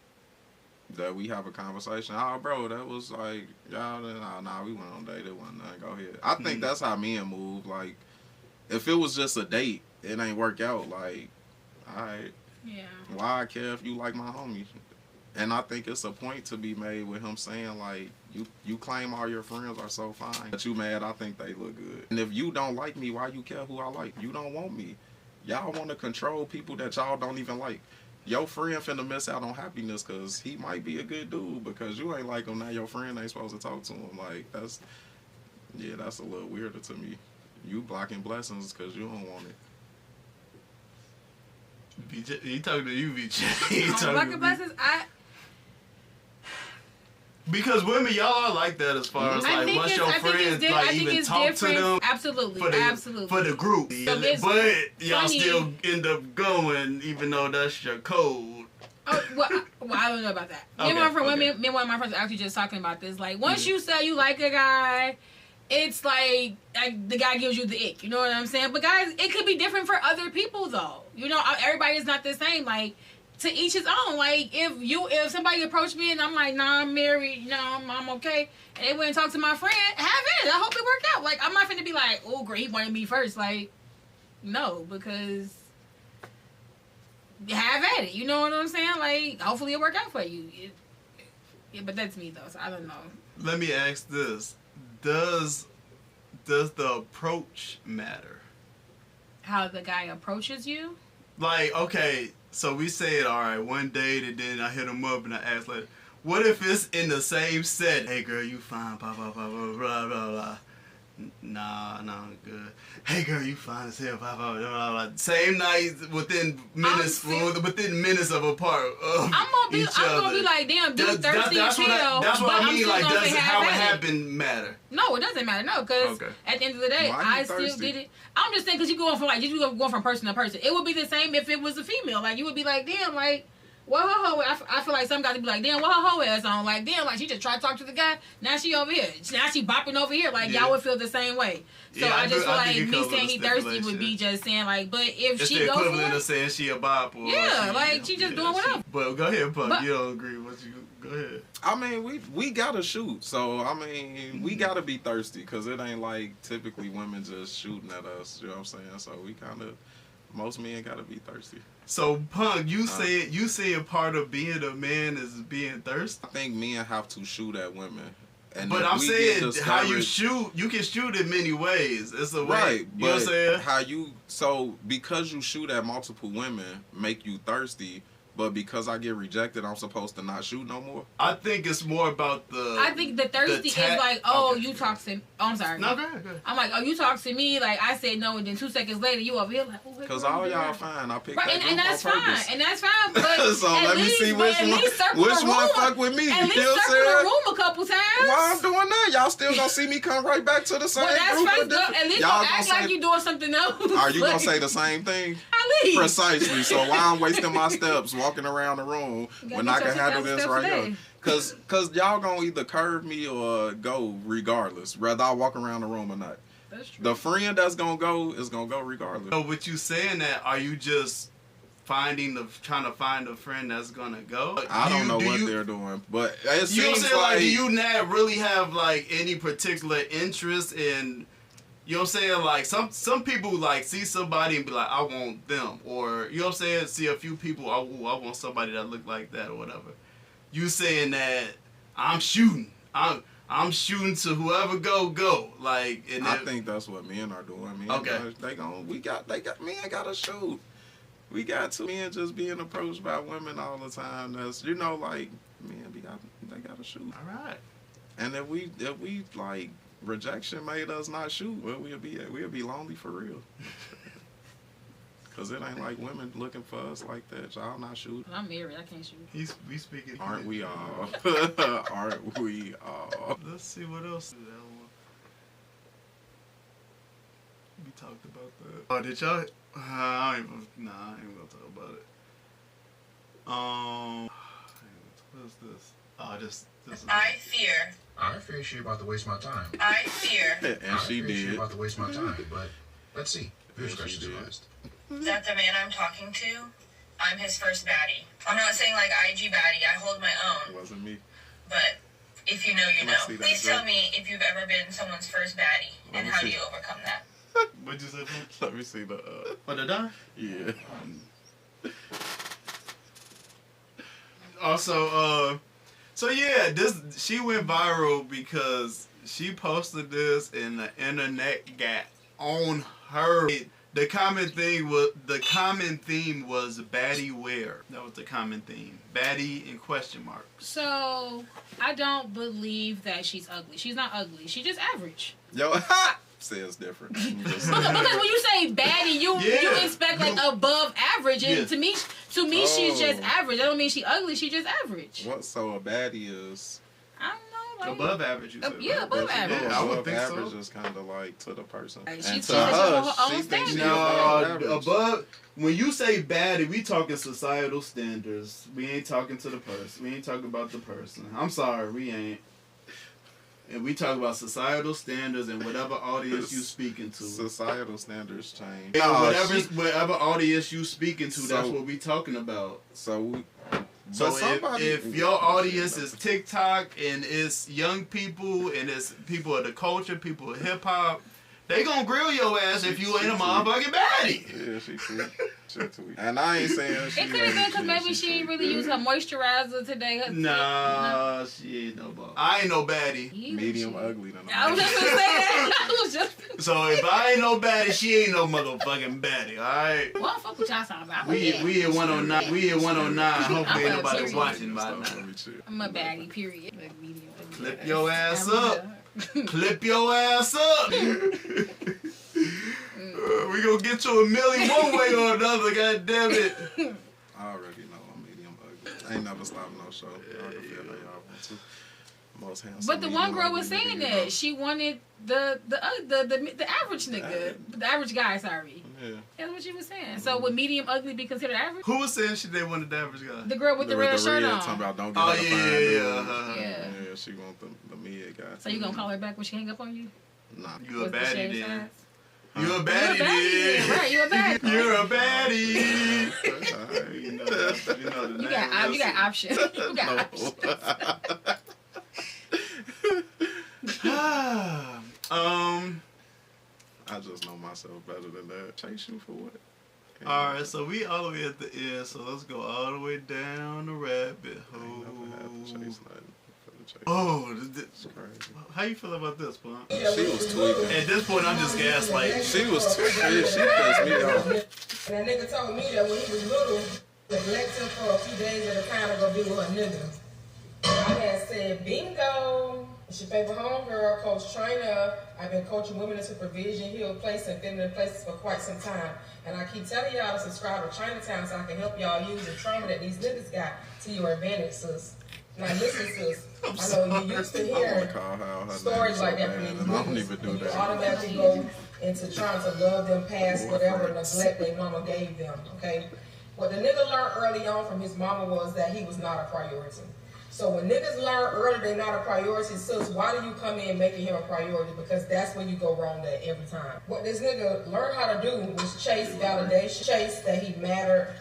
Speaker 3: that we have a conversation. Oh, bro, that was like, y'all, nah, we went on a date. It wasn't nothing. Go ahead. I think that's how men move. Like, if it was just a date, it ain't work out. Like, all right.
Speaker 2: Yeah.
Speaker 3: Why I care if you like my homie? And I think it's a point to be made with him saying, like, you claim all your friends are so fine, but you mad I think they look good. And if you don't like me, why you care who I like? You don't want me. Y'all want to control people that y'all don't even like. Your friend finna miss out on happiness because he might be a good dude because you ain't like him. Now your friend ain't supposed to talk to him. Like, that's a little weirder to me. You blocking blessings because you don't want it.
Speaker 1: He talking to you, Vee Chat.
Speaker 2: Blocking blessings,
Speaker 1: because women, y'all are like that as far as like once your friends like even talk to them.
Speaker 2: Absolutely, absolutely.
Speaker 1: For the group.
Speaker 2: So
Speaker 1: but y'all still end up going even though that's your code.
Speaker 2: Oh, well, I don't know about that. Me and one of my friends are actually just talking about this. Like, once you say you like a guy, it's like the guy gives you the ick. You know what I'm saying? But guys, it could be different for other people though. You know, everybody is not the same. Like, to each his own. Like, if somebody approached me and I'm like, nah, I'm married, you know, I'm okay, and they went and talk to my friend, have it. I hope it worked out. Like, I'm not finna be like, oh, great, he wanted me first. Like, no, because have at it. You know what I'm saying? Like, hopefully it worked out for you. Yeah, but that's me though, so I don't know.
Speaker 1: Let me ask this: Does the approach matter?
Speaker 2: How the guy approaches you? Like,
Speaker 1: okay. So we said, all right, one date, and then I hit him up and I asked, like, what if it's in the same set? Hey, girl, you fine, blah, blah, blah, blah, blah, blah, blah. Nah, I'm good. Hey, girl, you fine as hell, blah, blah, blah, blah. Same night, within minutes of apart of
Speaker 2: I'm gonna be like, damn, dude, thirsty as hell.
Speaker 1: That's what I mean. Like, does how it happened matter?
Speaker 2: No, it doesn't matter. No, because at the end of the day, I still did it. I'm just saying, because you going from person to person. It would be the same if it was a female. Like, you would be like, damn, like, what her hoe? I feel like some guys would be like, damn, what her hoe ass on? Like, damn, like, she just tried to talk to the guy. Now she over here. Now she bopping over here. Like, y'all would feel the same way. So I just feel like me saying he thirsty would be just saying, like, but if she goes for it, it's the equivalent
Speaker 1: of saying she a bop. Or
Speaker 2: she just doing whatever.
Speaker 1: But go ahead, Puck. You don't agree with you. Go ahead.
Speaker 3: I mean, we gotta shoot. So, I mean, we gotta be thirsty because it ain't like typically women just shooting at us. You know what I'm saying? So, we kind of, most men gotta be thirsty.
Speaker 1: So, Punk, you said part of being a man is being thirsty?
Speaker 3: I think men have to shoot at women. And
Speaker 1: but I'm saying how you shoot, you can shoot in many ways. It's a way.
Speaker 3: Right,
Speaker 1: you know what I'm saying?
Speaker 3: So because you shoot at multiple women make you thirsty, but because I get rejected, I'm supposed to not shoot no more?
Speaker 1: I think it's more about the...
Speaker 2: I think the thirsty is like, oh, you talk to... Oh, I'm sorry.
Speaker 1: No, go ahead.
Speaker 2: I'm like, oh, you talk to me. Like, I said no, and then 2 seconds later, you over here like, oh,
Speaker 3: because all y'all fine. I picked that group
Speaker 2: and that's
Speaker 3: on purpose.
Speaker 2: fine. And that's fine. But
Speaker 3: so let me see which one fuck with me.
Speaker 2: At least circle the room a couple times.
Speaker 3: While I'm doing that, y'all still gonna see me come right back to the same group.
Speaker 2: At least y'all act like you doing something else.
Speaker 3: Are you gonna say the same thing?
Speaker 2: At least.
Speaker 3: Precisely. So why I'm wasting my steps walking around the room when I can handle this right here? Cause y'all gonna either curve me or go regardless, whether I walk around the room or not.
Speaker 2: That's true.
Speaker 3: The friend that's gonna go is gonna go regardless.
Speaker 1: So with you saying that, are you just trying to find a friend that's gonna go?
Speaker 3: I don't know what they're doing, but it seems
Speaker 1: like do you not really have like any particular interest in? You know what I'm saying? Like some people like see somebody and be like, I want them, or you know what I'm saying? See a few people, I want somebody that look like that or whatever. You saying that I'm shooting to whoever go like. And
Speaker 3: I think that's what men are doing. Men men gotta shoot. We got to men just being approached by women all the time. That's men they gotta shoot.
Speaker 1: All right.
Speaker 3: And if we like rejection made us not shoot, well we'll be lonely for real. Cause it ain't like women looking for us like that. Y'all not shooting.
Speaker 2: I'm married. I can't shoot.
Speaker 1: We speaking.
Speaker 3: Aren't we all? Aren't we all?
Speaker 1: Let's see what else. We talked about that. Oh, did y'all? I ain't gonna talk about it. What is this? Oh, this is.
Speaker 12: I fear
Speaker 6: she about to waste my time.
Speaker 12: I fear
Speaker 3: and she did.
Speaker 6: She about to waste my time, but let's see. Who's questions first?
Speaker 12: That the man I'm talking to, I'm his first baddie. I'm not saying like IG baddie. I hold my own.
Speaker 3: It wasn't me.
Speaker 12: But if you know, you
Speaker 3: Can I
Speaker 12: know.
Speaker 3: see that
Speaker 12: Please
Speaker 3: joke?
Speaker 12: tell me if you've ever been someone's first baddie
Speaker 3: Let
Speaker 12: and
Speaker 3: me
Speaker 12: how
Speaker 3: see.
Speaker 12: do you overcome that?
Speaker 1: What'd you say?
Speaker 3: Let me see the.
Speaker 1: For the dime?
Speaker 3: Yeah.
Speaker 1: Also, so yeah, she went viral because she posted this and the internet got on her. The common theme was baddie wear. That was the common theme. Baddie and question mark.
Speaker 2: So I don't believe that she's ugly. She's not ugly. She's just average.
Speaker 3: Yo, says different.
Speaker 2: Because when you say baddie, you expect like above average, and to me, she's just average. That don't mean she ugly. She just average.
Speaker 3: What? So a baddie is?
Speaker 2: I don't know. Like,
Speaker 1: above average, you said.
Speaker 2: Yeah, above average.
Speaker 1: Yeah, I would think
Speaker 3: average
Speaker 1: so.
Speaker 3: is kind of like to the person.
Speaker 2: Like,
Speaker 3: And
Speaker 2: she's
Speaker 3: to
Speaker 2: on
Speaker 3: her,
Speaker 2: her own
Speaker 3: she thinks she's
Speaker 2: standard.
Speaker 3: above average.
Speaker 1: Above. When you say baddie, we talking societal standards. We ain't talking to the person. We ain't talking about the person. I'm sorry, we ain't. And we talk about societal standards and whatever audience you speaking to.
Speaker 3: Societal standards change.
Speaker 1: Yeah, whatever audience you speaking to, that's what we talking about.
Speaker 3: So
Speaker 1: if your audience is TikTok and it's young people and it's people of the culture, people of hip hop, they gonna grill your ass if you ain't a motherfucking baddie.
Speaker 3: Yeah, she tweet. And I ain't saying she
Speaker 2: It could have been because maybe she ain't really use her moisturizer today.
Speaker 1: Nah, she ain't no ball. I ain't no baddie.
Speaker 3: Medium ugly.
Speaker 2: I was just gonna say that. I was just.
Speaker 1: So if I ain't no baddie, she ain't no motherfucking baddie. All right.
Speaker 2: Well, fuck what y'all talking about.
Speaker 1: We at 109. We at 109. Hopefully ain't nobody watching by now.
Speaker 2: I'm a baddie. Period. Like medium.
Speaker 1: Clip your ass up. Clip your ass up. We gonna get you a million one way or another. God damn it.
Speaker 3: I already know I'm medium ugly. I ain't never stopped no show. I can feel how y'all want to. Most handsome.
Speaker 2: But the one
Speaker 3: medium
Speaker 2: girl
Speaker 3: ugly
Speaker 2: was saying
Speaker 3: nigga,
Speaker 2: that she wanted the average nigga, the average guy. Sorry.
Speaker 3: Yeah.
Speaker 2: That's what she was saying. So would medium ugly be considered average?
Speaker 1: Who was saying they wanted the average guy?
Speaker 2: The girl with the red shirt on.
Speaker 3: Talking about don't get
Speaker 1: Oh
Speaker 3: her to find
Speaker 1: yeah.
Speaker 3: Yeah, she want the mid guy.
Speaker 2: So you gonna call her back when she hang up on you?
Speaker 3: Nah.
Speaker 1: You a baddie then.
Speaker 3: Huh?
Speaker 1: You a baddie then.
Speaker 2: Right, you a baddie.
Speaker 1: You're a baddie.
Speaker 2: You got options. You got options.
Speaker 3: I just know myself better than that. Chase you for what?
Speaker 1: Alright, so we all the way at the end, so let's go all the way down the rabbit hole. Oh,
Speaker 3: it's crazy.
Speaker 1: How you feel about this, Punk?
Speaker 3: She was tweaking.
Speaker 1: At this point, I'm just gaslighting.
Speaker 3: She was tweaking. She pissed me off.
Speaker 13: And that nigga told me that when he was little, neglect him for a few days at a time to go be with her nigga. I had said, bingo. It's your favorite homegirl, Coach Trainer. I've been coaching women into provision, healed places, and feminine places for quite some time. And I keep telling y'all to subscribe to Chinatown so I can help y'all use the trauma that these niggas got to your advantage, sis. Now listen, sis. I know you used to hear stories like that from these
Speaker 3: I don't even do
Speaker 13: You
Speaker 3: that.
Speaker 13: automatically go into trying to love them past whatever neglect their mama gave them, okay? What the nigga learned early on from his mama was that he was not a priority. So when niggas learn early they're not a priority, sis, why do you come in making him a priority? Because that's where you go wrong at every time. What this nigga learned how to do was chase validation, chase that he mattered,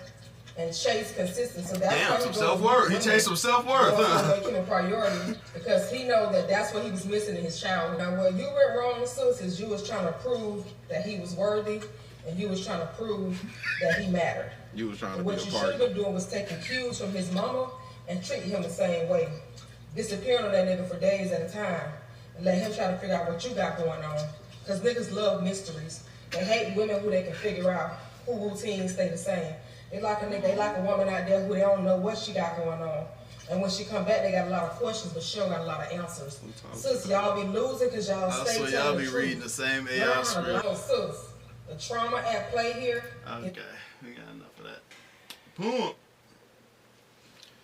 Speaker 13: and chase consistency. So that's why
Speaker 1: some self-worth. He chased some self-worth, huh?
Speaker 13: Make him a priority because he know that that's what he was missing in his childhood. Now, where you went wrong, sis, is you was trying to prove that he was worthy, and you was trying to prove that he mattered.
Speaker 3: You was trying to
Speaker 13: And
Speaker 3: be
Speaker 13: what
Speaker 3: a
Speaker 13: you
Speaker 3: part.
Speaker 13: should have been doing was taking cues from his mama and treating him the same way. Disappearing on that nigga for days at a time and let him try to figure out what you got going on. Because niggas love mysteries. They hate women who they can figure out who routines stay the same. They like a nigga, they like a woman out there who they don't know what she got going on. And when she come back, they got a lot of questions, but she don't got a lot of answers. Sis, y'all be losing because y'all stay
Speaker 1: So y'all be reading the same AI script.
Speaker 13: Sis, the trauma at play here.
Speaker 1: Okay, we got enough of that. Boom.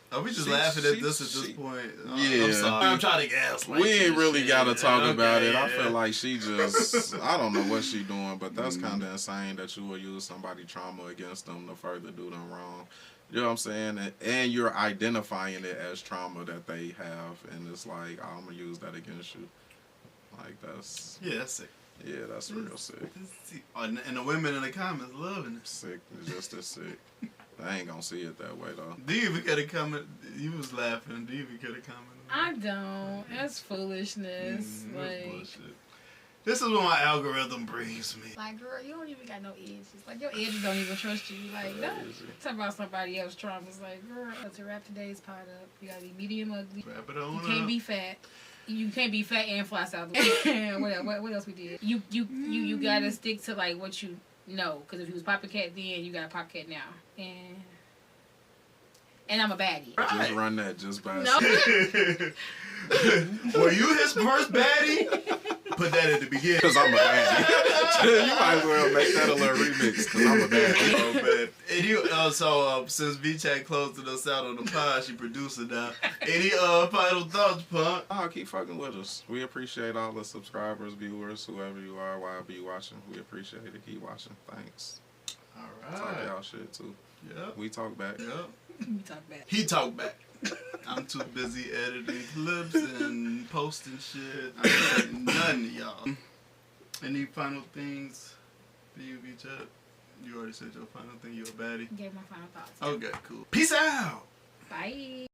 Speaker 1: Are we just laughing at this at this point? Oh,
Speaker 3: Yeah.
Speaker 1: I'm sorry. I'm trying to gaslight.
Speaker 3: We ain't really
Speaker 1: shit.
Speaker 3: gotta talk about it. I
Speaker 1: yeah.
Speaker 3: feel like she just, I don't know what she doing, but that's kind of insane that you will use somebody's trauma against them to further do them wrong. You know what I'm saying? And you're identifying it as trauma that they have, and it's like, I'm gonna use that against you. Like that's.
Speaker 1: Yeah, that's sick.
Speaker 3: Yeah, that's real sick.
Speaker 1: And the women in the comments loving it.
Speaker 3: Sick, just as sick. I ain't gonna see it that way though.
Speaker 1: Do you even care to comment? You was laughing. Do you even care to comment?
Speaker 2: I don't. That's foolishness.
Speaker 1: That's
Speaker 2: Like,
Speaker 1: bullshit. This is what my algorithm brings me.
Speaker 2: like, girl, you don't even got no edges. Like, your edges don't even trust you. Like, don't talk about somebody else's traumas. Like, girl, to wrap today's pot up, you gotta be medium ugly.
Speaker 1: Wrap it on
Speaker 2: You can't
Speaker 1: up.
Speaker 2: be fat. You can't be fat and fly south. what else we did? You gotta stick to like what you know. Because if you was Papa Cat then, you got a Papa Cat now. And I'm a baddie.
Speaker 3: Just run that just by.
Speaker 2: No.
Speaker 1: Were you his first baddie? Put that at the beginning.
Speaker 3: Because I'm a baddie. You might as well make that a little remix. Because I'm a baddie.
Speaker 1: Oh, man. And you, since Vee Chat closing us out on the pod, she producing now. Any final thoughts, Punk?
Speaker 3: Oh, keep fucking with us. We appreciate all the subscribers, viewers, whoever you are, why be watching. We appreciate it. Keep watching. Thanks.
Speaker 1: All right.
Speaker 3: Talk y'all shit too.
Speaker 1: Yep.
Speaker 3: We talk back.
Speaker 1: Yep.
Speaker 2: We talk back.
Speaker 1: He talk back. I'm too busy editing clips and posting shit. I ain't saying nothing to y'all. Any final things for you, Vee Chat? You already said your final thing. You a baddie.
Speaker 2: Gave my final thoughts.
Speaker 1: Okay, cool. Peace out.
Speaker 2: Bye.